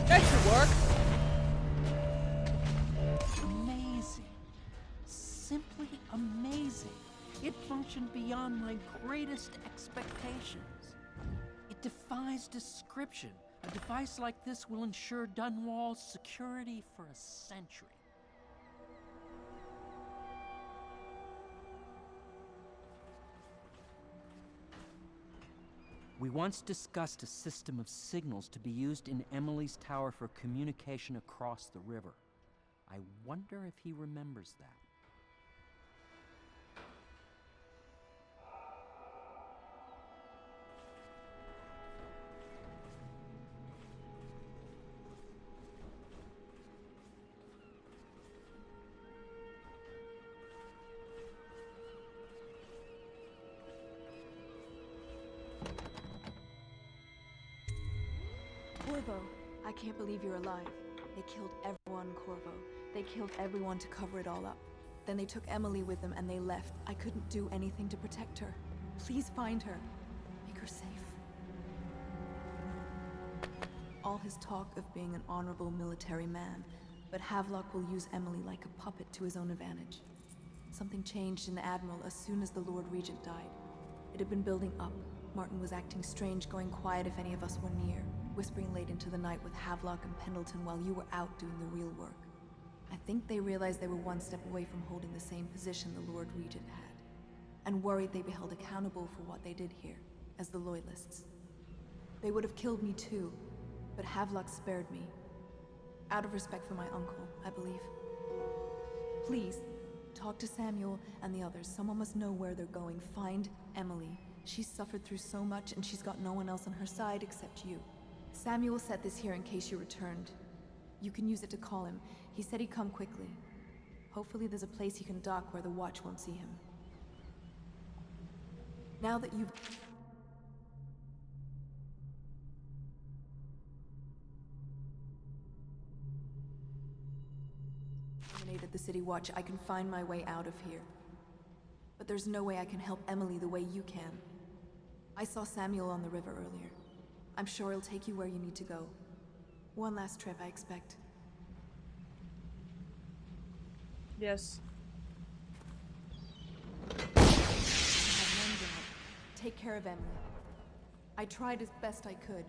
That should work. Amazing. Simply amazing. It functioned beyond my greatest expectations. It defies description. A device like this will ensure Dunwall's security for a century. We once discussed a system of signals to be used in Emily's tower for communication across the river. I wonder if he remembers that. Corvo, I can't believe you're alive. They killed everyone, Corvo. They killed everyone to cover it all up. Then they took Emily with them and they left. I couldn't do anything to protect her. Please find her. Make her safe. All his talk of being an honorable military man, but Havelock will use Emily like a puppet to his own advantage. Something changed in the Admiral as soon as the Lord Regent died. It had been building up. Martin was acting strange, going quiet if any of us were near, whispering late into the night with Havelock and Pendleton while you were out doing the real work. I think they realized they were one step away from holding the same position the Lord Regent had, and worried they'd be held accountable for what they did here, as the Loyalists. They would have killed me too, but Havelock spared me. Out of respect for my uncle, I believe. Please, talk to Samuel and the others. Someone must know where they're going. Find Emily. She's suffered through so much, and she's got no one else on her side except you. Samuel set this here in case you returned. You can use it to call him. He said he'd come quickly. Hopefully there's a place he can dock where the Watch won't see him. Now that you've... eliminated the City Watch, I can find my way out of here. But there's no way I can help Emily the way you can. I saw Samuel on the river earlier. I'm sure he'll take you where you need to go. One last trip, I expect. Yes. I have one job. Take care of Emily. I tried as best I could.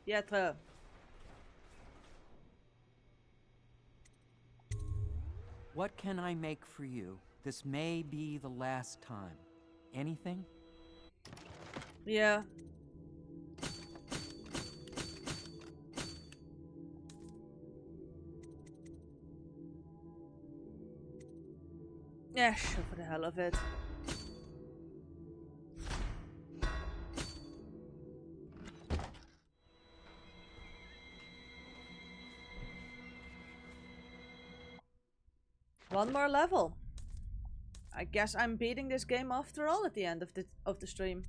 Pietro. What can I make for you? This may be the last time. Anything? Yeah. Yeah, sure, for the hell of it. One more level. I guess I'm beating this game after all at the end of the stream.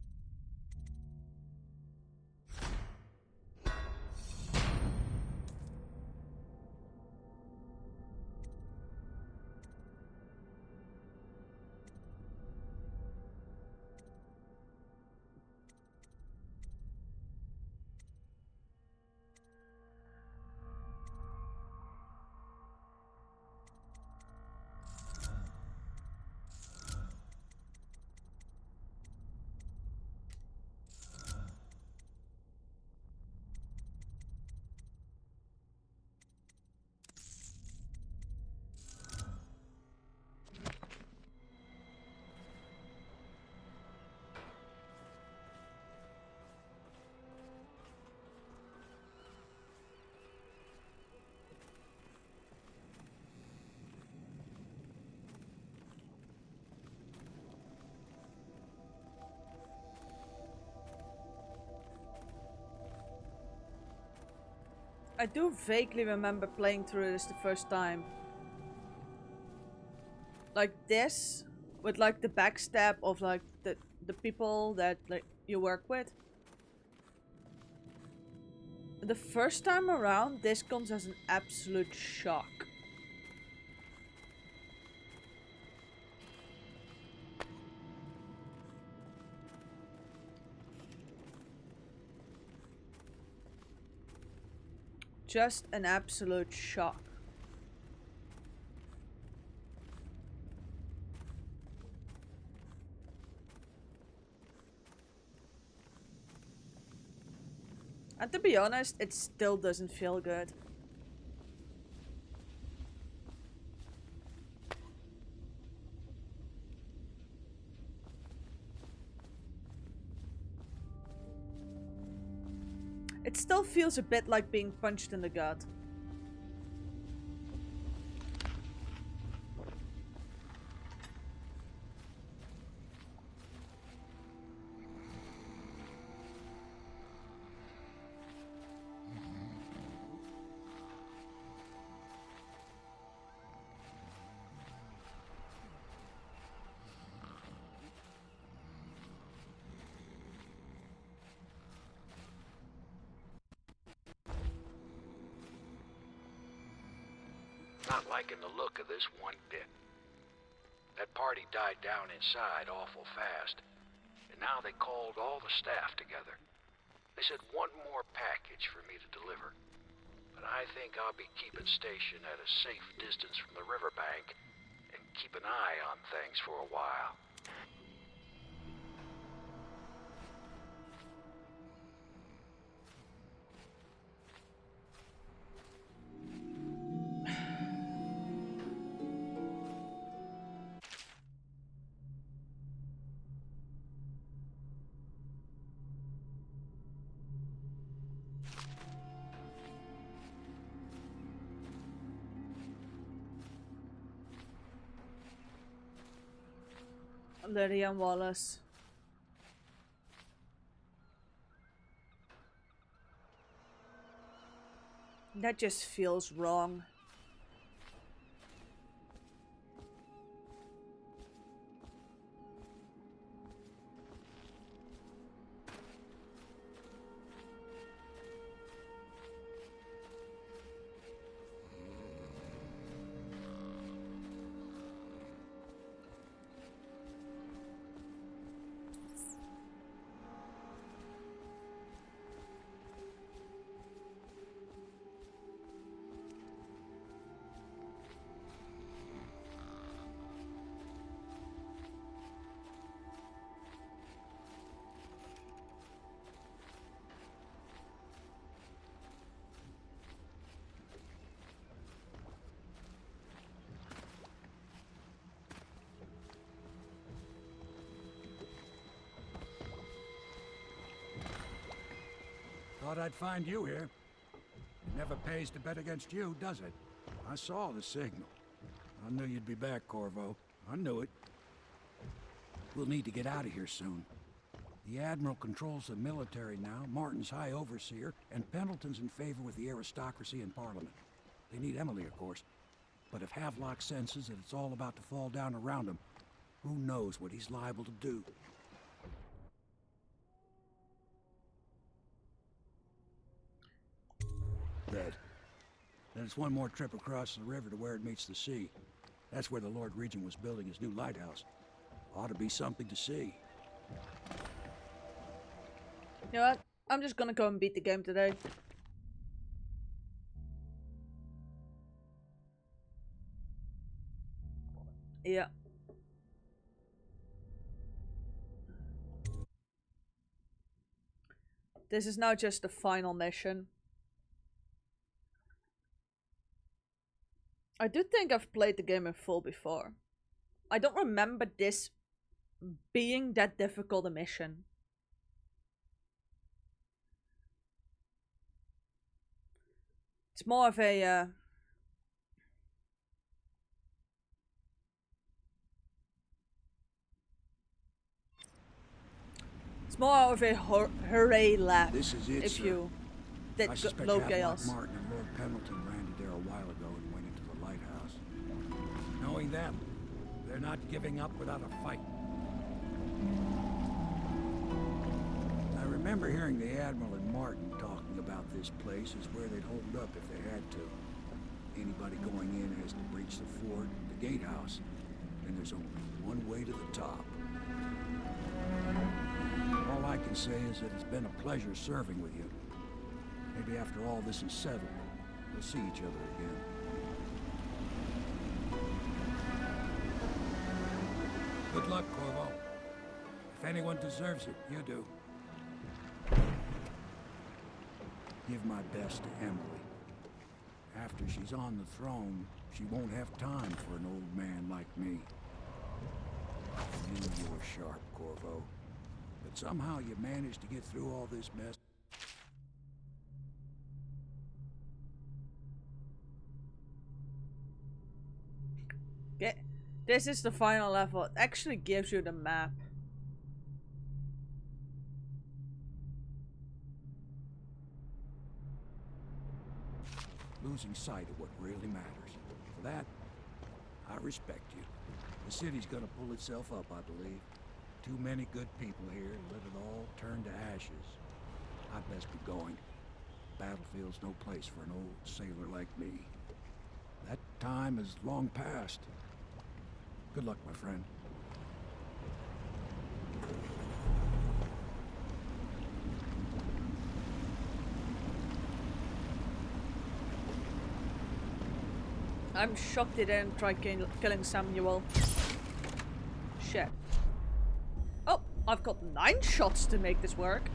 I do vaguely remember playing through this the first time. Like this, with like the backstab of like the people that like you work with. The first time around, this comes as an absolute shock. Just an absolute shock. And to be honest, it still doesn't feel good. It still feels a bit like being punched in the gut. Not liking the look of this one bit. That party died down inside awful fast, and now they called all the staff together. They said one more package for me to deliver, but I think I'll be keeping station at a safe distance from the riverbank and keep an eye on things for a while. Lydia and Wallace. That just feels wrong. Thought I'd find you here. It never pays to bet against you, does it? I saw the signal. I knew you'd be back, Corvo. I knew it. We'll need to get out of here soon. The Admiral controls the military now, Martin's High Overseer, and Pendleton's in favor with the aristocracy and Parliament. They need Emily, of course. But if Havelock senses that it's all about to fall down around him, who knows what he's liable to do? Red. Then it's one more trip across the river to where it meets the sea. That's where the Lord Regent was building his new lighthouse. Ought to be something to see. You know what? I'm just gonna go and beat the game today. Yeah. This is now just the final mission. I do think I've played the game in full before. I don't remember this being that difficult a mission. It's more of a it's more of a hooray laugh. This is it, if sir. you did I suspect low Havelock chaos. Martin and Lord Pendleton landed there a while ago and went into the lighthouse. Knowing them, they're not giving up without a fight. I remember hearing the Admiral and Martin talking about this place as where they'd hold up if they had to. Anybody going in has to breach the fort, the gatehouse, and there's only one way to the top. All I can say is that it's been a pleasure serving with you. Maybe after all this is settled, we'll see each other again. Good luck, Corvo. If anyone deserves it, you do. Give my best to Emily. After she's on the throne, she won't have time for an old man like me. I knew you were sharp, Corvo. But somehow you managed to get through all this mess. Okay, this is the final level. It actually gives you the map. Losing sight of what really matters. For that, I respect you. The city's gonna pull itself up, I believe. Too many good people here to let it all turn to ashes. I'd best be going. Battlefield's no place for an old sailor like me. That time is long past. Good luck, my friend. I'm shocked they didn't try killing Samuel. Shit. Oh, I've got 9 shots to make this work.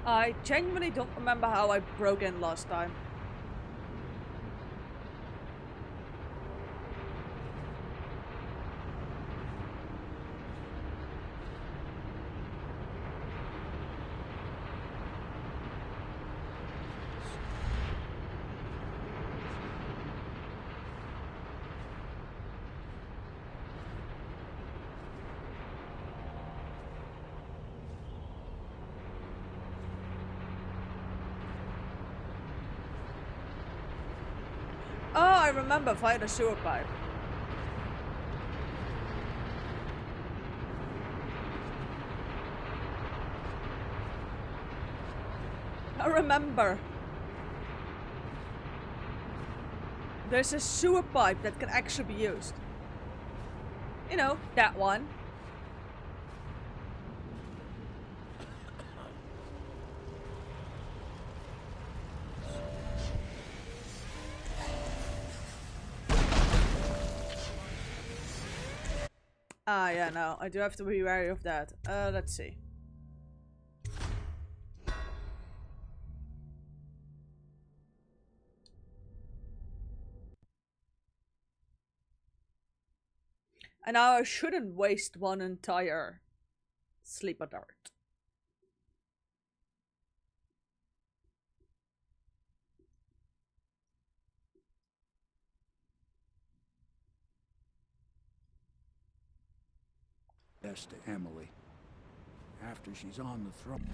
I genuinely don't remember how I broke in last time. Oh, I remember via the sewer pipe. I remember. There's a sewer pipe that can actually be used. You know, that one. Ah, yeah, no, I do have to be wary of that. Let's see. And now I shouldn't waste one entire sleeper dart. Best to Emily. After she's on the throne,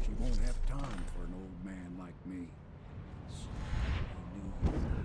she won't have time for an old man like me. So, I knew you.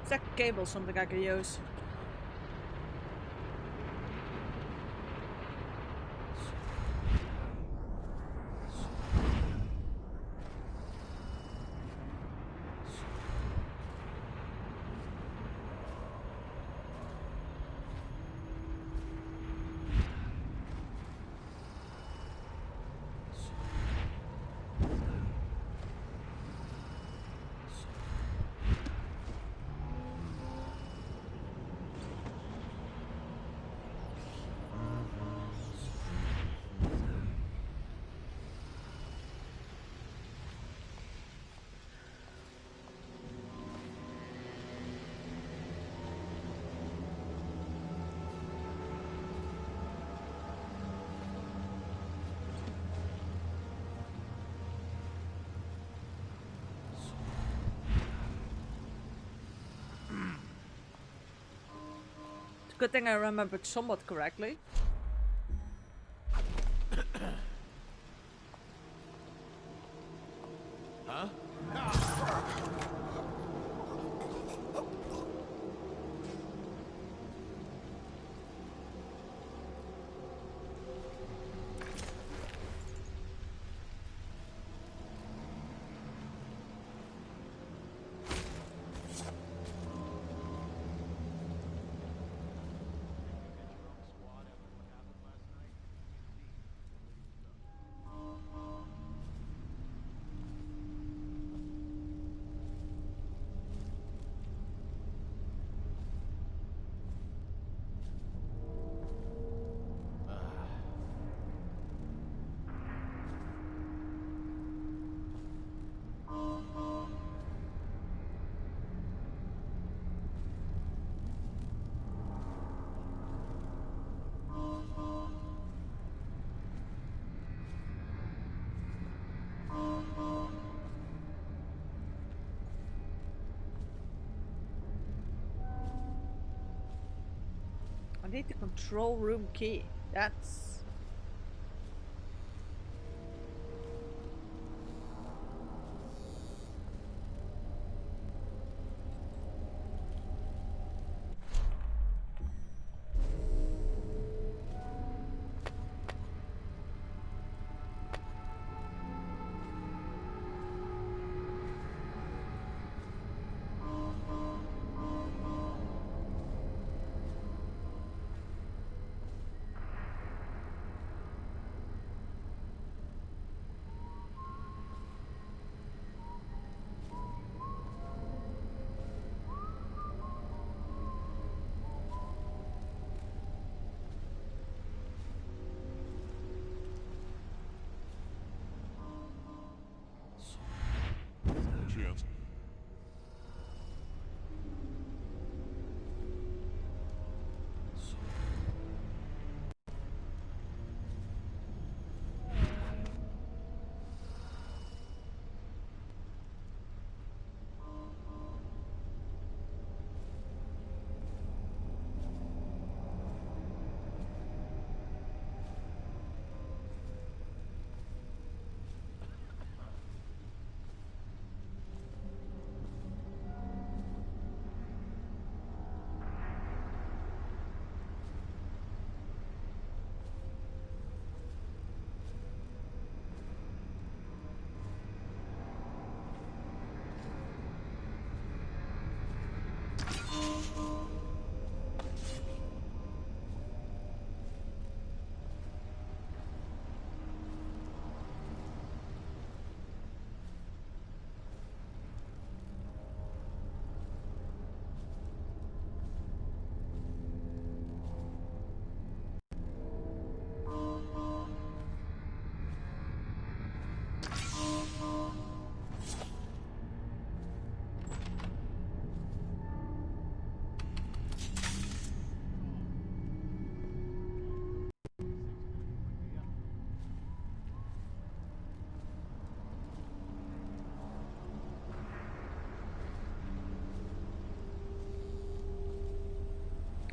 Is that cable something I can use? Good thing I remembered somewhat correctly. Huh? I need the control room key. That's...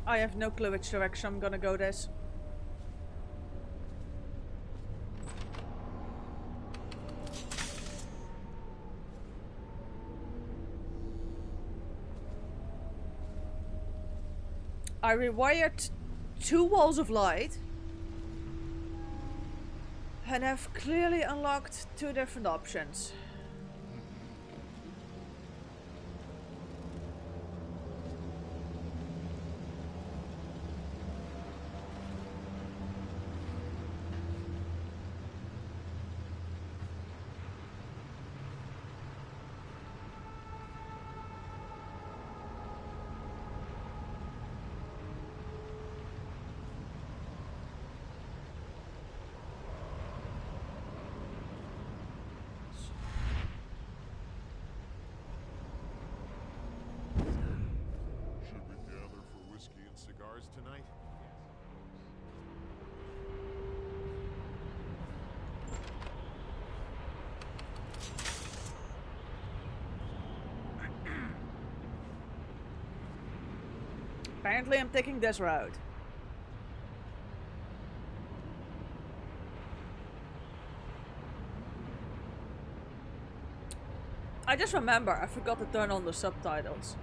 I have no clue which direction I'm gonna go this. I rewired 2 walls of light and have clearly unlocked 2 different options. Cigars tonight? Apparently I'm taking this route. I just remember I forgot to turn on the subtitles.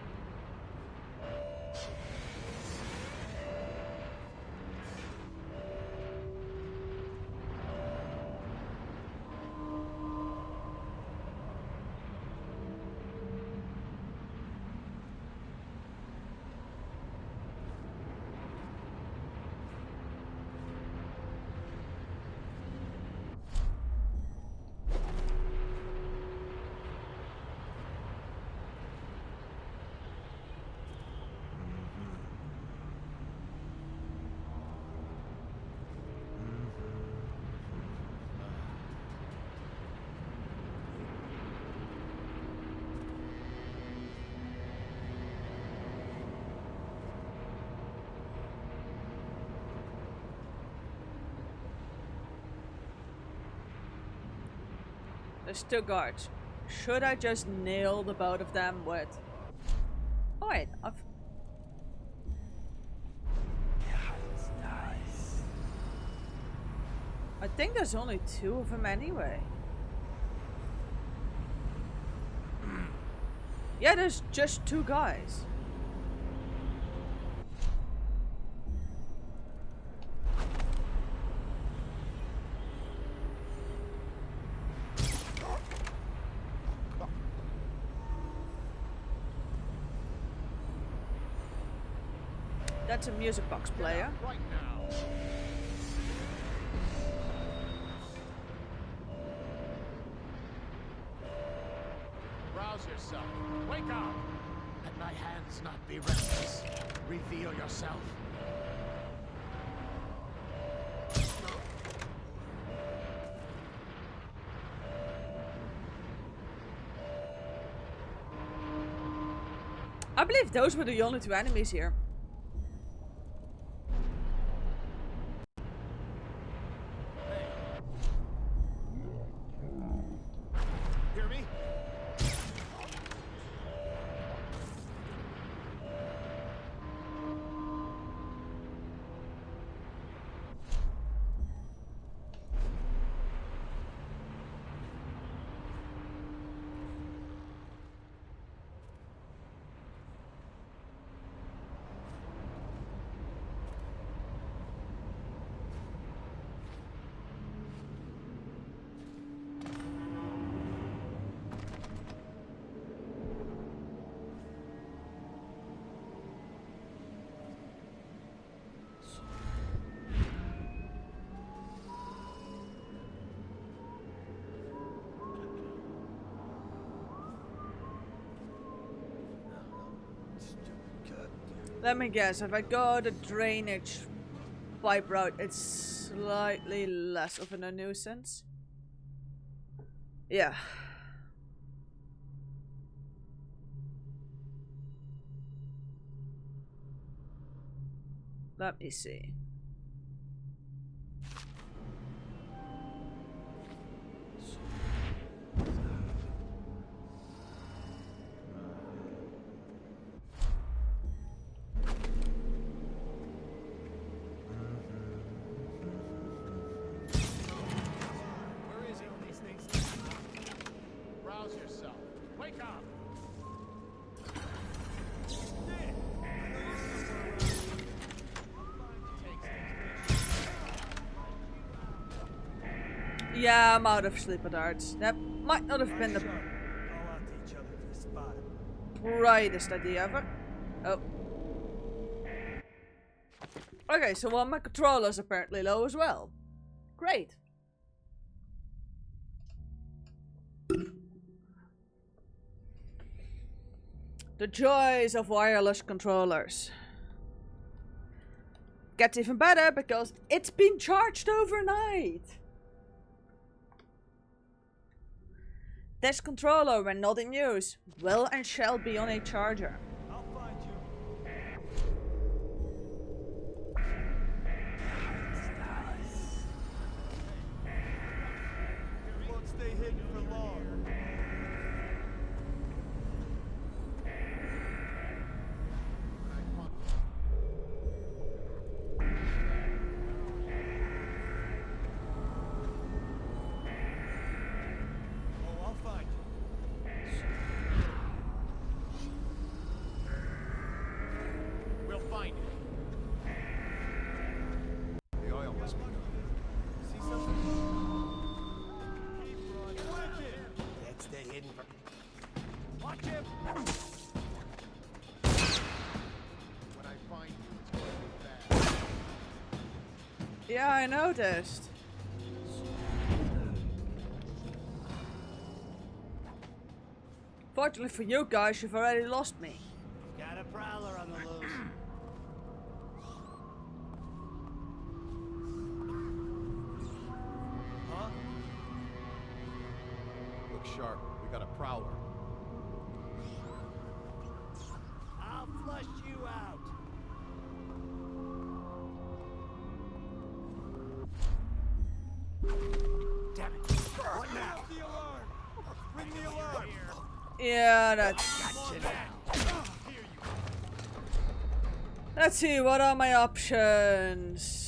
There's 2 guards. Should I just nail the both of them with... Oh wait, I've... I think there's only 2 of them anyway. Yeah, there's just 2 guys. That's a music box player. Right now. Rouse yourself. Wake up! Let my hands not be restless. Reveal yourself. I believe those were the only 2 enemies here. Hear me? Let me guess, if I go the drainage pipe route, it's slightly less of a nuisance. Yeah. Let me see. Wake up! Yeah, I'm out of sleeper darts. That might not have been the Call out to each other if you spot him. brightest idea ever. Oh. Okay, so my controller's apparently low as well. Great. The joys of wireless controllers. Gets even better because it's been charged overnight. This controller, when not in use, will and shall be on a charger. I'll find you. It won't stay hidden for long. Oh, I'll find you. We'll find it. The oil must be gone. See something? Keep running. Can't stay hidden for... Watch him! When I find you, it's going to be bad. Yeah, I noticed. Fortunately for you guys, you've already lost me. Got a prowler on the loose. Huh? Look sharp. We got a prowler. I'll flush you out. Damn it. What now? The alarm! Ring the alarm! Yeah, that's... Gotcha now. Let's see, what are my options?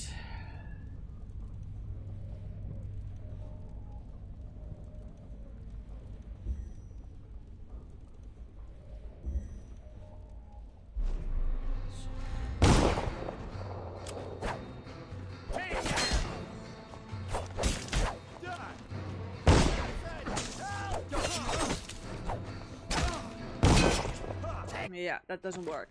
Yeah, that doesn't work.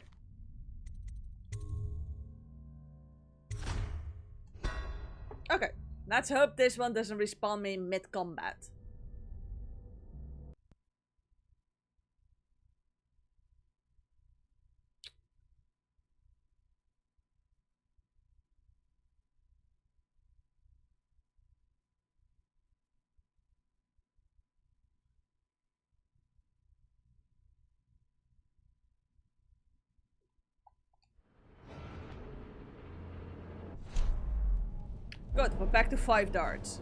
Okay, let's hope this one doesn't respawn me mid-combat. Good, we're back to 5 darts.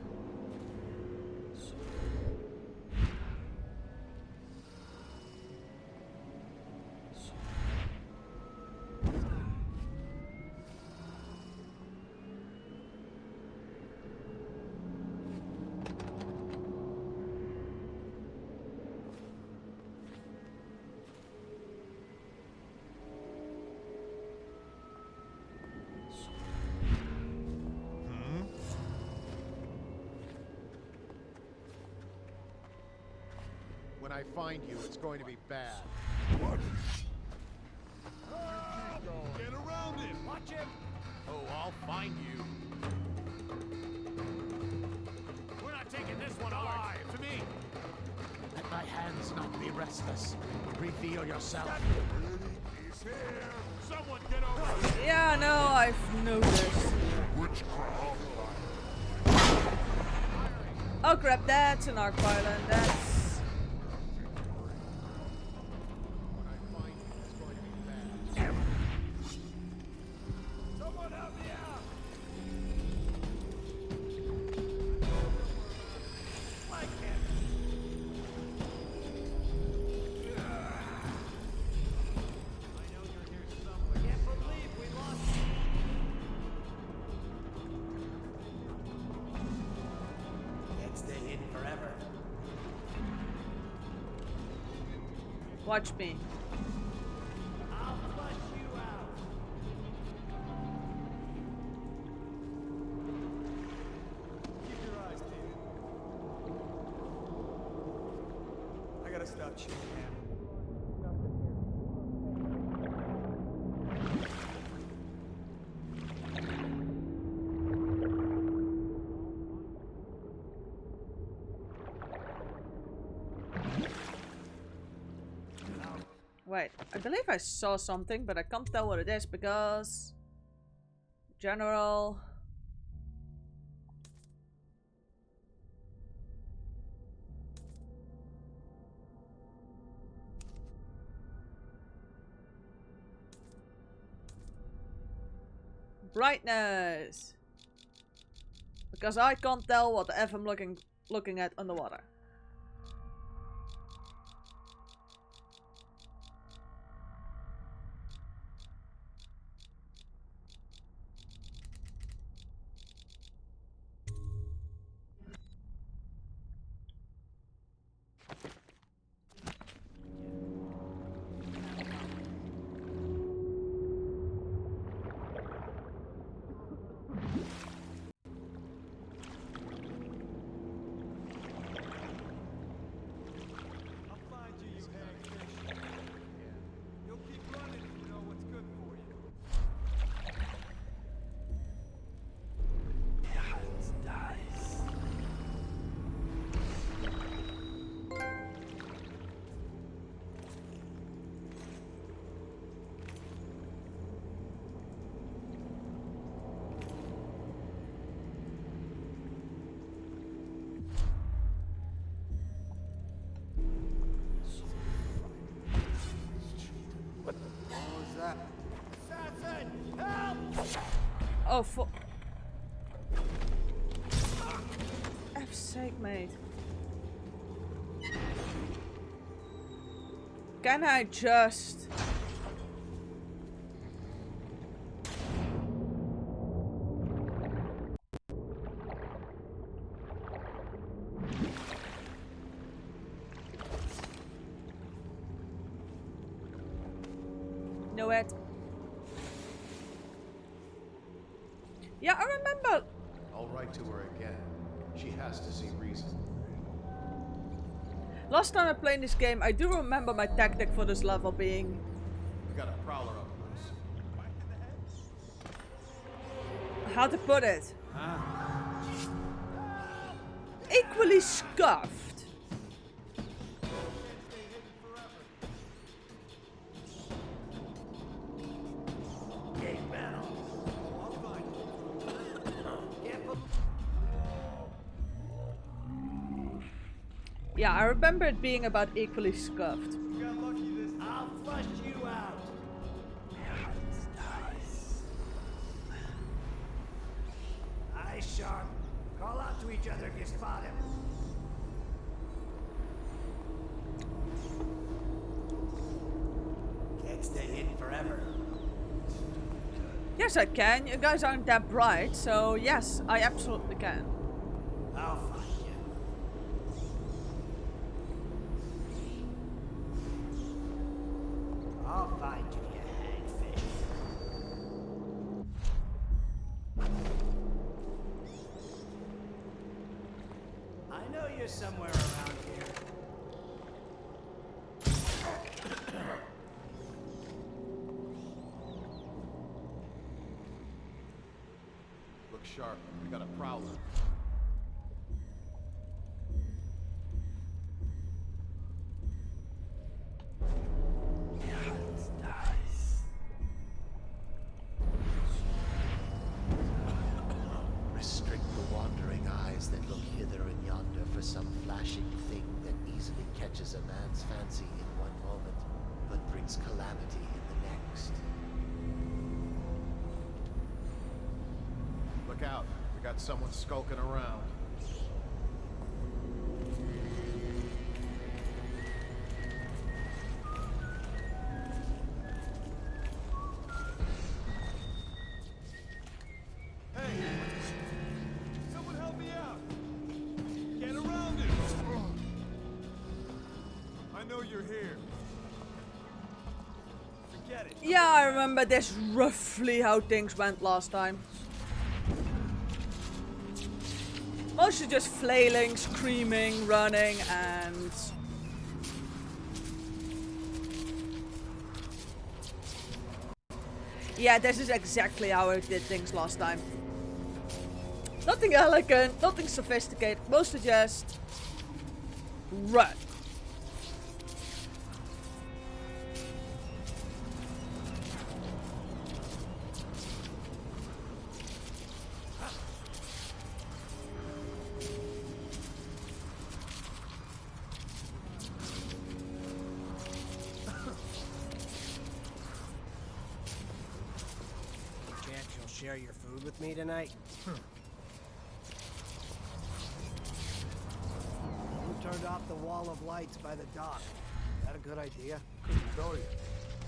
When I find you, it's going to be bad. Get around it! Watch him. Oh, I'll find you. We're not taking this one alive. To me. Let my hands not be restless. Reveal yourself. He's here. Someone get over here. Yeah, no, I've noticed. Oh crap, that's an arc violin, that's... When I find you, it's going to be bad. Someone help me out! Like him! I know you're here somewhere. Can't believe we lost you. Can't stay hidden forever. Watch me. I'll flush you out. Keep your eyes peeled. I gotta stop chewing ham. Wait, I believe I saw something, but I can't tell what it is because... General... Brightness! Because I can't tell what the F I'm looking at underwater. Oh, for F's sake, mate. Can I just... Know it. Yeah, I remember. I'll write to her again. She has to see reason. Last time I played this game, I do remember my tactic for this level being... We got a prowler up close. How to put it? Equally scuffed. Yeah, I remember it being about equally scuffed. I'll flush you out. Eyes sharp. Call out to each other if you spot him. Can't stay hidden forever. Yes, I can. You guys aren't that bright, so yes, I absolutely can. I'll find you. I'll find you, you hagfish. I know you're somewhere around here. Look sharp. We got a prowler. Restrict the wandering eyes that look hither and yonder for some flashing thing that easily catches a man's fancy in one moment, but brings calamity in the next. Look out. We got someone skulking around. Someone help me out! Get around it! I know you're here. Get it. Yeah, I remember this roughly how things went last time. Mostly just flailing, screaming, running, and... yeah, this is exactly how I did things last time. Nothing elegant, nothing sophisticated, mostly just... run. Chance you'll share your food with me tonight? Hmm. Who turned off the wall of lights by the dock? Is that a good idea? Couldn't tell you.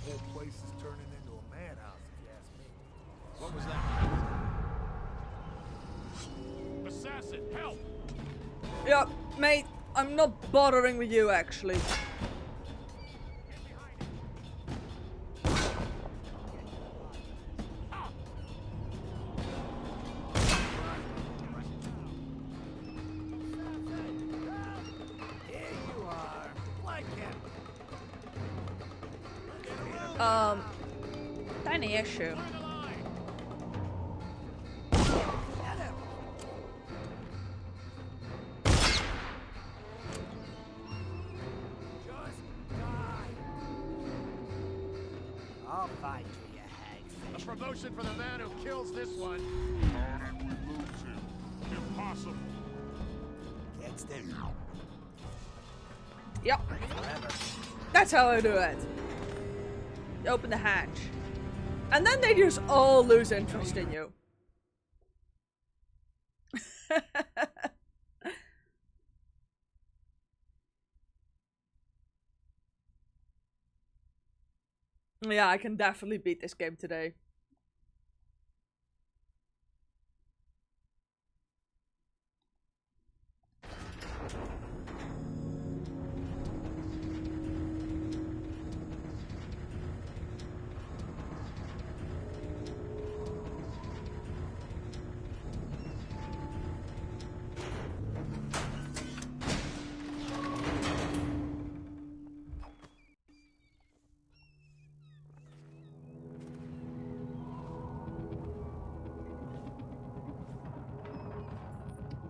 The whole place is turning into a madhouse, if you ask me. What was that? Assassin, help! Yeah, mate, I'm not bothering with you actually. Tiny issue. I'll find you, you hagfish. A promotion for the man who kills this one. How did we lose him? Impossible. That's them. Yep. That's how I do it. You open the hatch. And then they just all lose interest in you. Yeah, I can definitely beat this game today.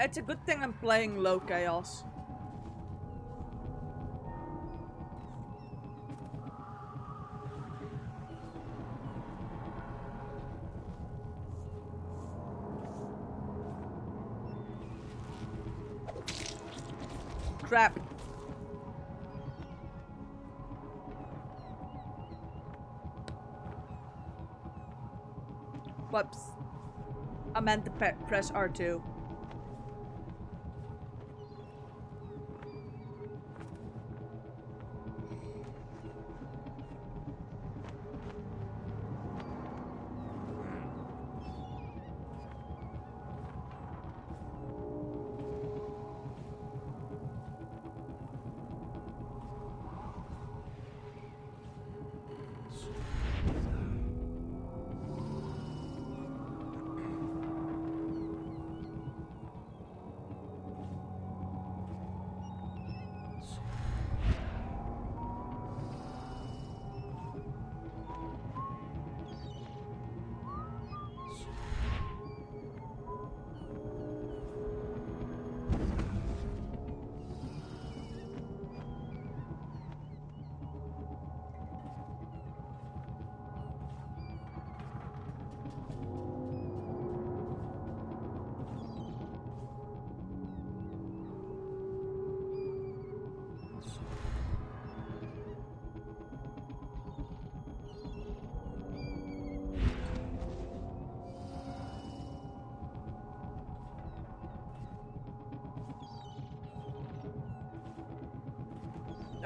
It's a good thing I'm playing low chaos. Crap. Whoops. I meant to press R2.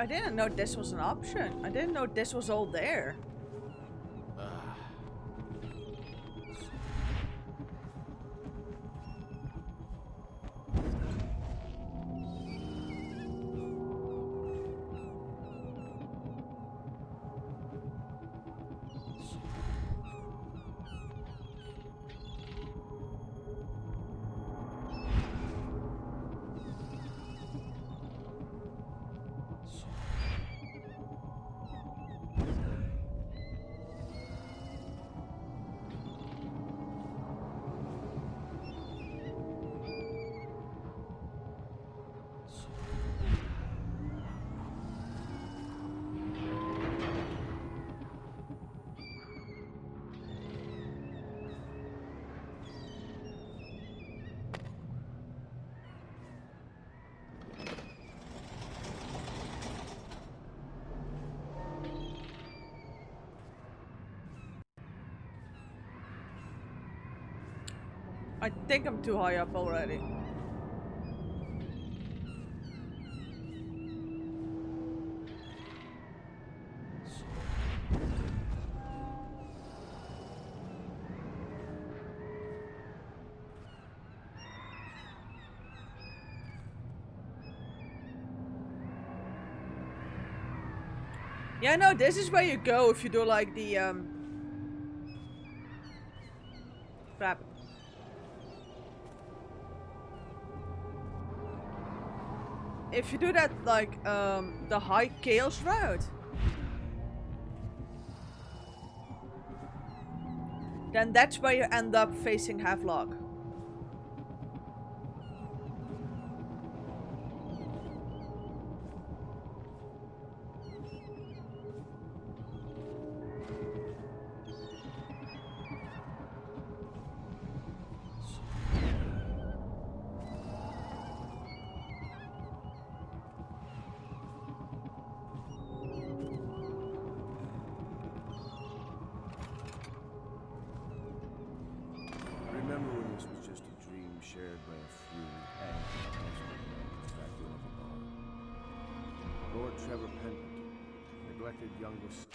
I didn't know this was an option. I didn't know this was all there. I think I'm too high up already. Yeah, no, this is where you go if you do like the crap. If you do that like the high chaos route, then that's where you end up facing Havelock. Remember when this was just a dream shared by a few back room of a bar? Lord Trevor Pendleton, neglected youngest.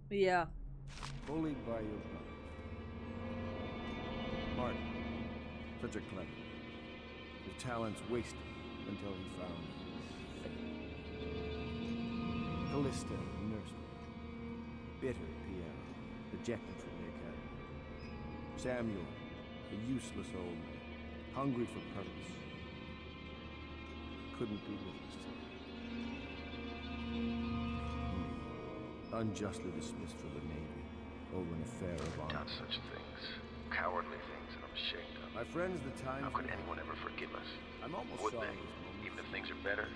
Yeah. Bullied by your brother. Martin, such a clever. His talents wasted until he found his fate. Callista, nursemaid. Bitter Piero, ejected from the academy. Samuel, a useless old man, hungry for purpose. Couldn't be with us today. Unjustly dismissed from the Navy over an affair of honor. Done such things. Cowardly things that I'm ashamed of. My friends, the time. How could anyone ever forgive us? I'm almost Would sorry they? this moment. Even if things are better?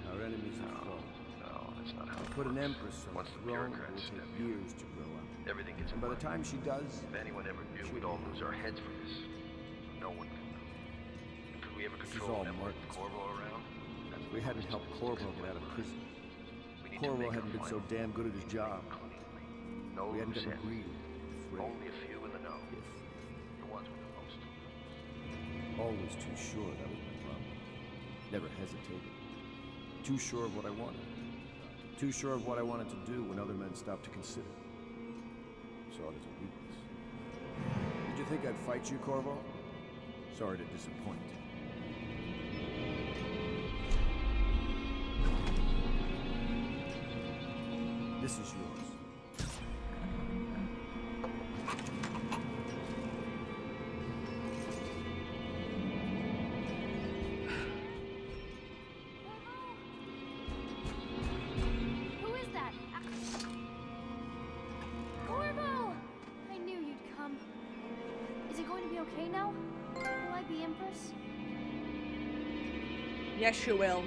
Our enemies have fallen. No, that's not how it Put an works. empress on Once the the throne, it bureaucrats will step take in, years to grow up. everything gets And by the time she does, If anyone ever knew we'd all lose our heads for this, no one could know. And could we ever this is control all them with Martin's Corvo around? That's we hadn't helped Corvo get out of prison. Corvo hadn't been so damn good at his job. No We hadn't loose gotten ends. greedy, afraid. Only a few in the know. The ones with the most. Always too sure, that was my problem. Never hesitated. Too sure of what I wanted. Too sure of what I wanted to do when other men stopped to consider. Saw it as a weakness. Did you think I'd fight you, Corvo? Sorry to disappoint. This is yours. Who is that? Corvo! I knew you'd come. Is it going to be okay now? Will I be Empress? Yes, you will.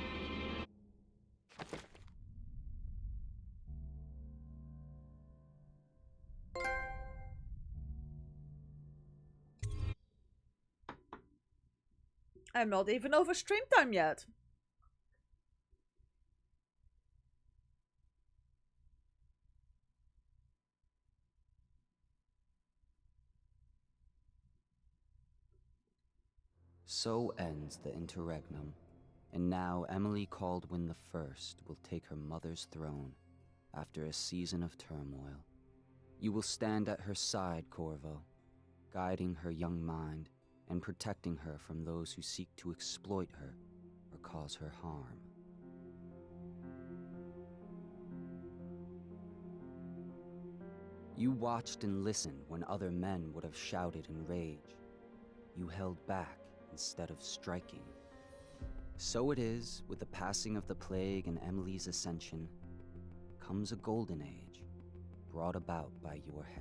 I'm not even over stream time yet. So ends the interregnum, and now Emily Caldwin the First will take her mother's throne after a season of turmoil. You will stand at her side, Corvo, guiding her young mind and protecting her from those who seek to exploit her or cause her harm. You watched and listened when other men would have shouted in rage. You held back instead of striking. So it is, with the passing of the plague and Emily's ascension, comes a golden age, brought about by your hand.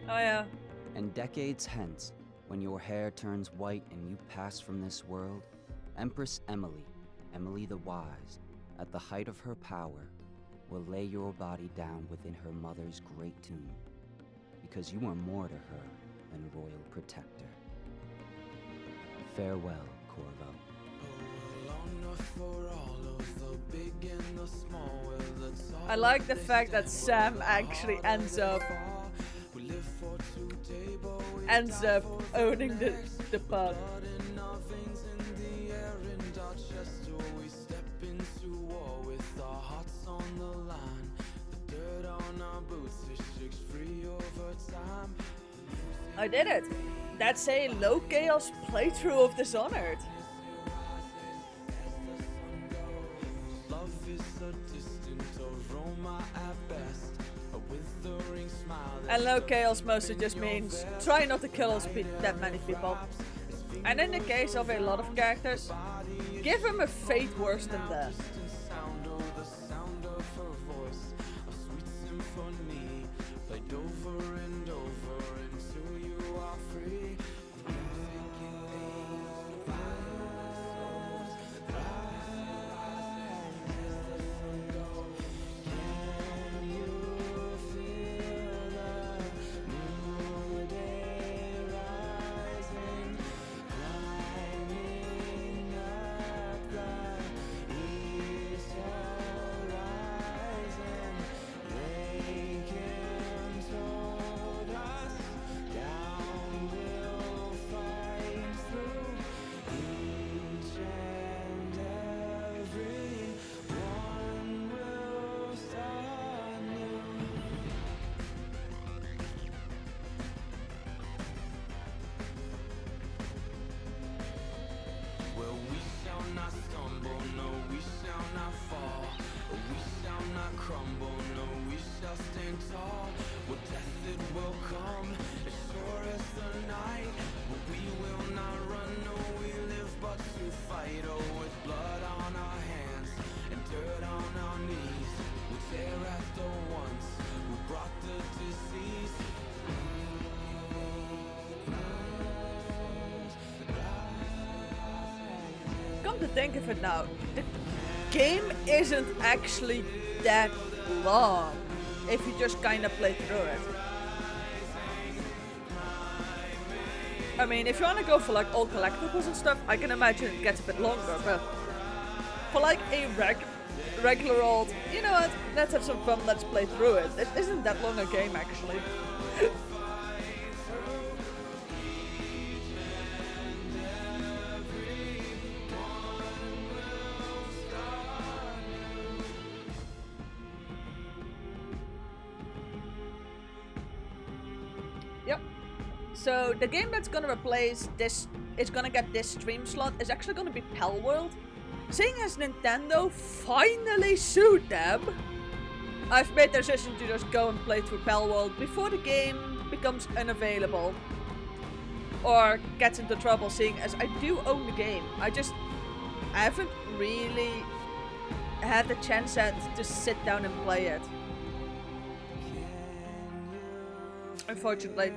Oh yeah. And decades hence, when your hair turns white and you pass from this world, Empress Emily, Emily the Wise, at the height of her power, will lay your body down within her mother's great tomb, because you are more to her than royal protector. Farewell, Corvo. I like the fact that Sam actually ends up owning the pub. I did it! That's a low chaos playthrough of Dishonored. And low chaos mostly just means try not to kill that many people. And in the case of a lot of characters, give them a fate worse than death. Come to think of it now, the game isn't actually that long if you just kind of play through it. I mean, if you want to go for like all collectibles and stuff, I can imagine it gets a bit longer, but for like a regular old, you know what, let's have some fun, let's play through it. It isn't that long a game actually. Yep. So the game that's gonna replace this, is gonna get this stream slot, is actually gonna be Pal World. Seeing as Nintendo finally sued them, I've made the decision to just go and play through Pal World before the game becomes unavailable or gets into trouble, seeing as I do own the game. I haven't really had the chance yet to sit down and play it. Unfortunately.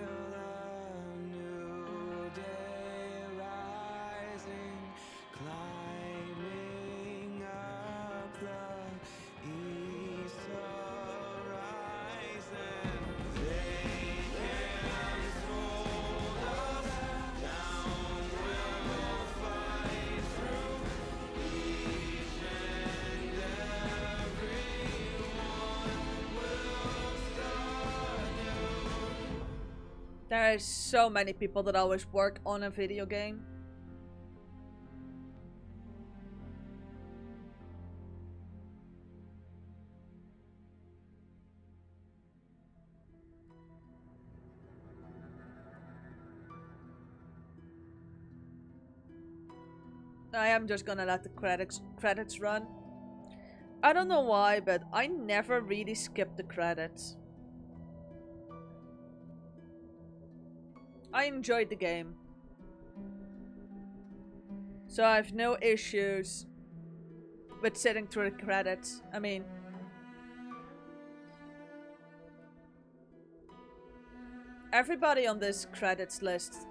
There are so many people that always work on a video game. I am just gonna let the credits run. I don't know why, but I never really skip the credits. I enjoyed the game, so I have no issues with sitting through the credits. I mean, Everybody on this credits list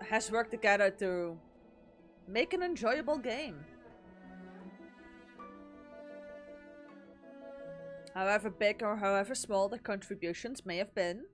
has worked together to make an enjoyable game. However big or however small the contributions may have been.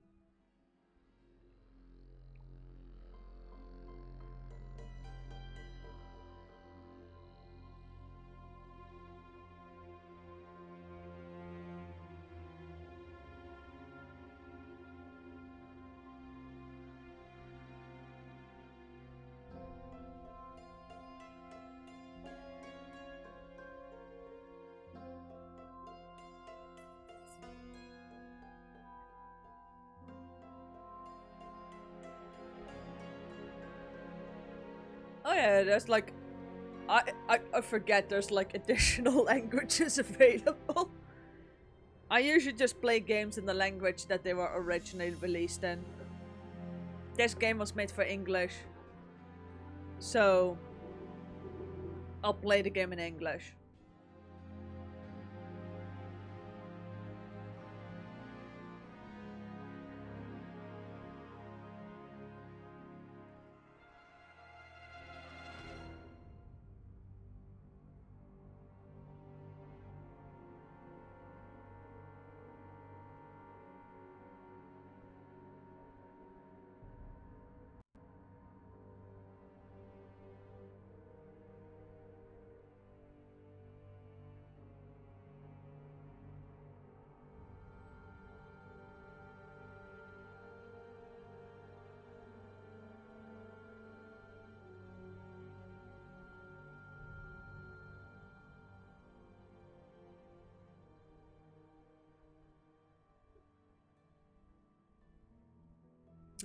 Oh yeah, there's like, I forget there's like additional languages available. I usually just play games in the language that they were originally released in. This game was made for English, so I'll play the game in English.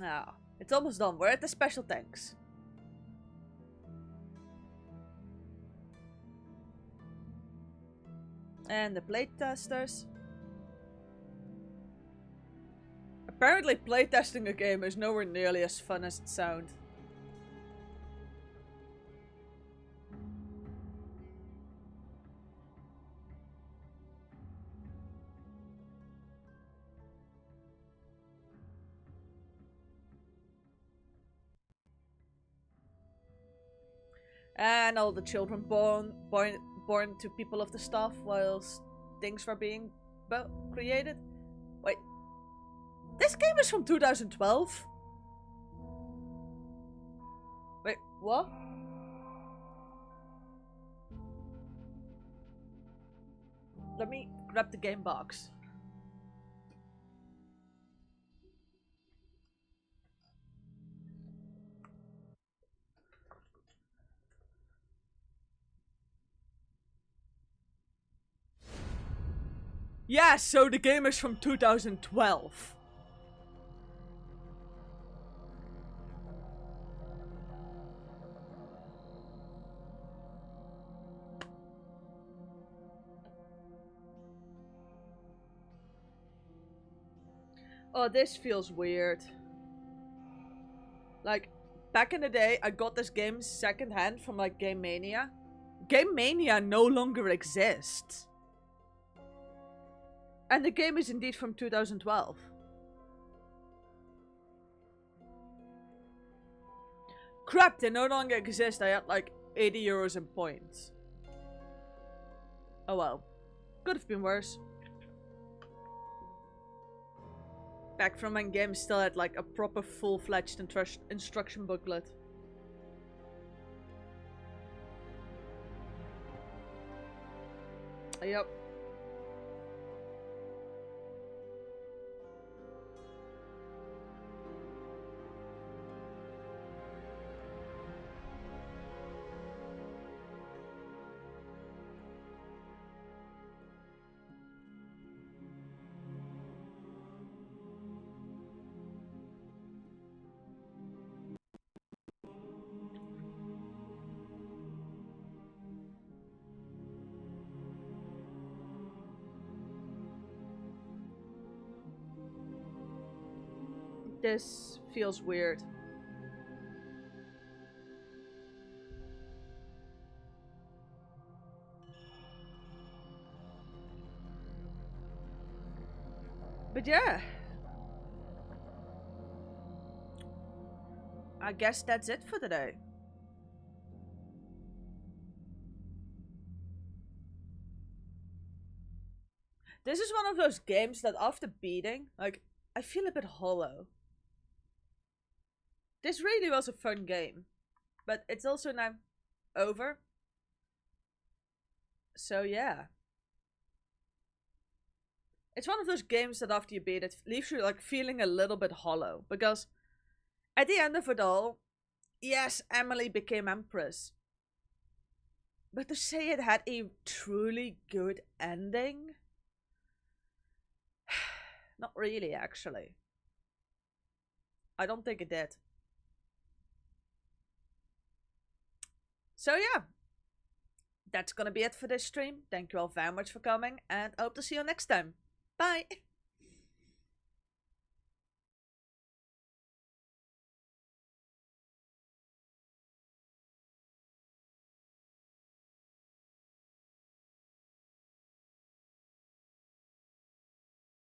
Ah, it's almost done. We're at the special thanks. And the playtesters. Apparently playtesting a game is nowhere nearly as fun as it sounds. And all the children born to people of the stuff whilst things were being created. Wait, this game is from 2012? Wait, what? Let me grab the game box. Yeah, so the game is from 2012. Oh, this feels weird. Like, back in the day, I got this game secondhand from like Game Mania. Game Mania no longer exists. And the game is indeed from 2012. Crap, they no longer exist. I had like 80 euros in points. Oh well. Could have been worse. Back from when games still had like a proper full-fledged instruction booklet. Yep. This feels weird. But yeah. I guess that's it for today. This is one of those games that after beating, like, I feel a bit hollow. This really was a fun game, but it's also now over. So yeah. It's one of those games that after you beat it leaves you like feeling a little bit hollow, because at the end of it all, yes, Emily became Empress. But to say it had a truly good ending? Not really, actually. I don't think it did. So yeah, that's gonna be it for this stream. Thank you all very much for coming, and I hope to see you next time. Bye!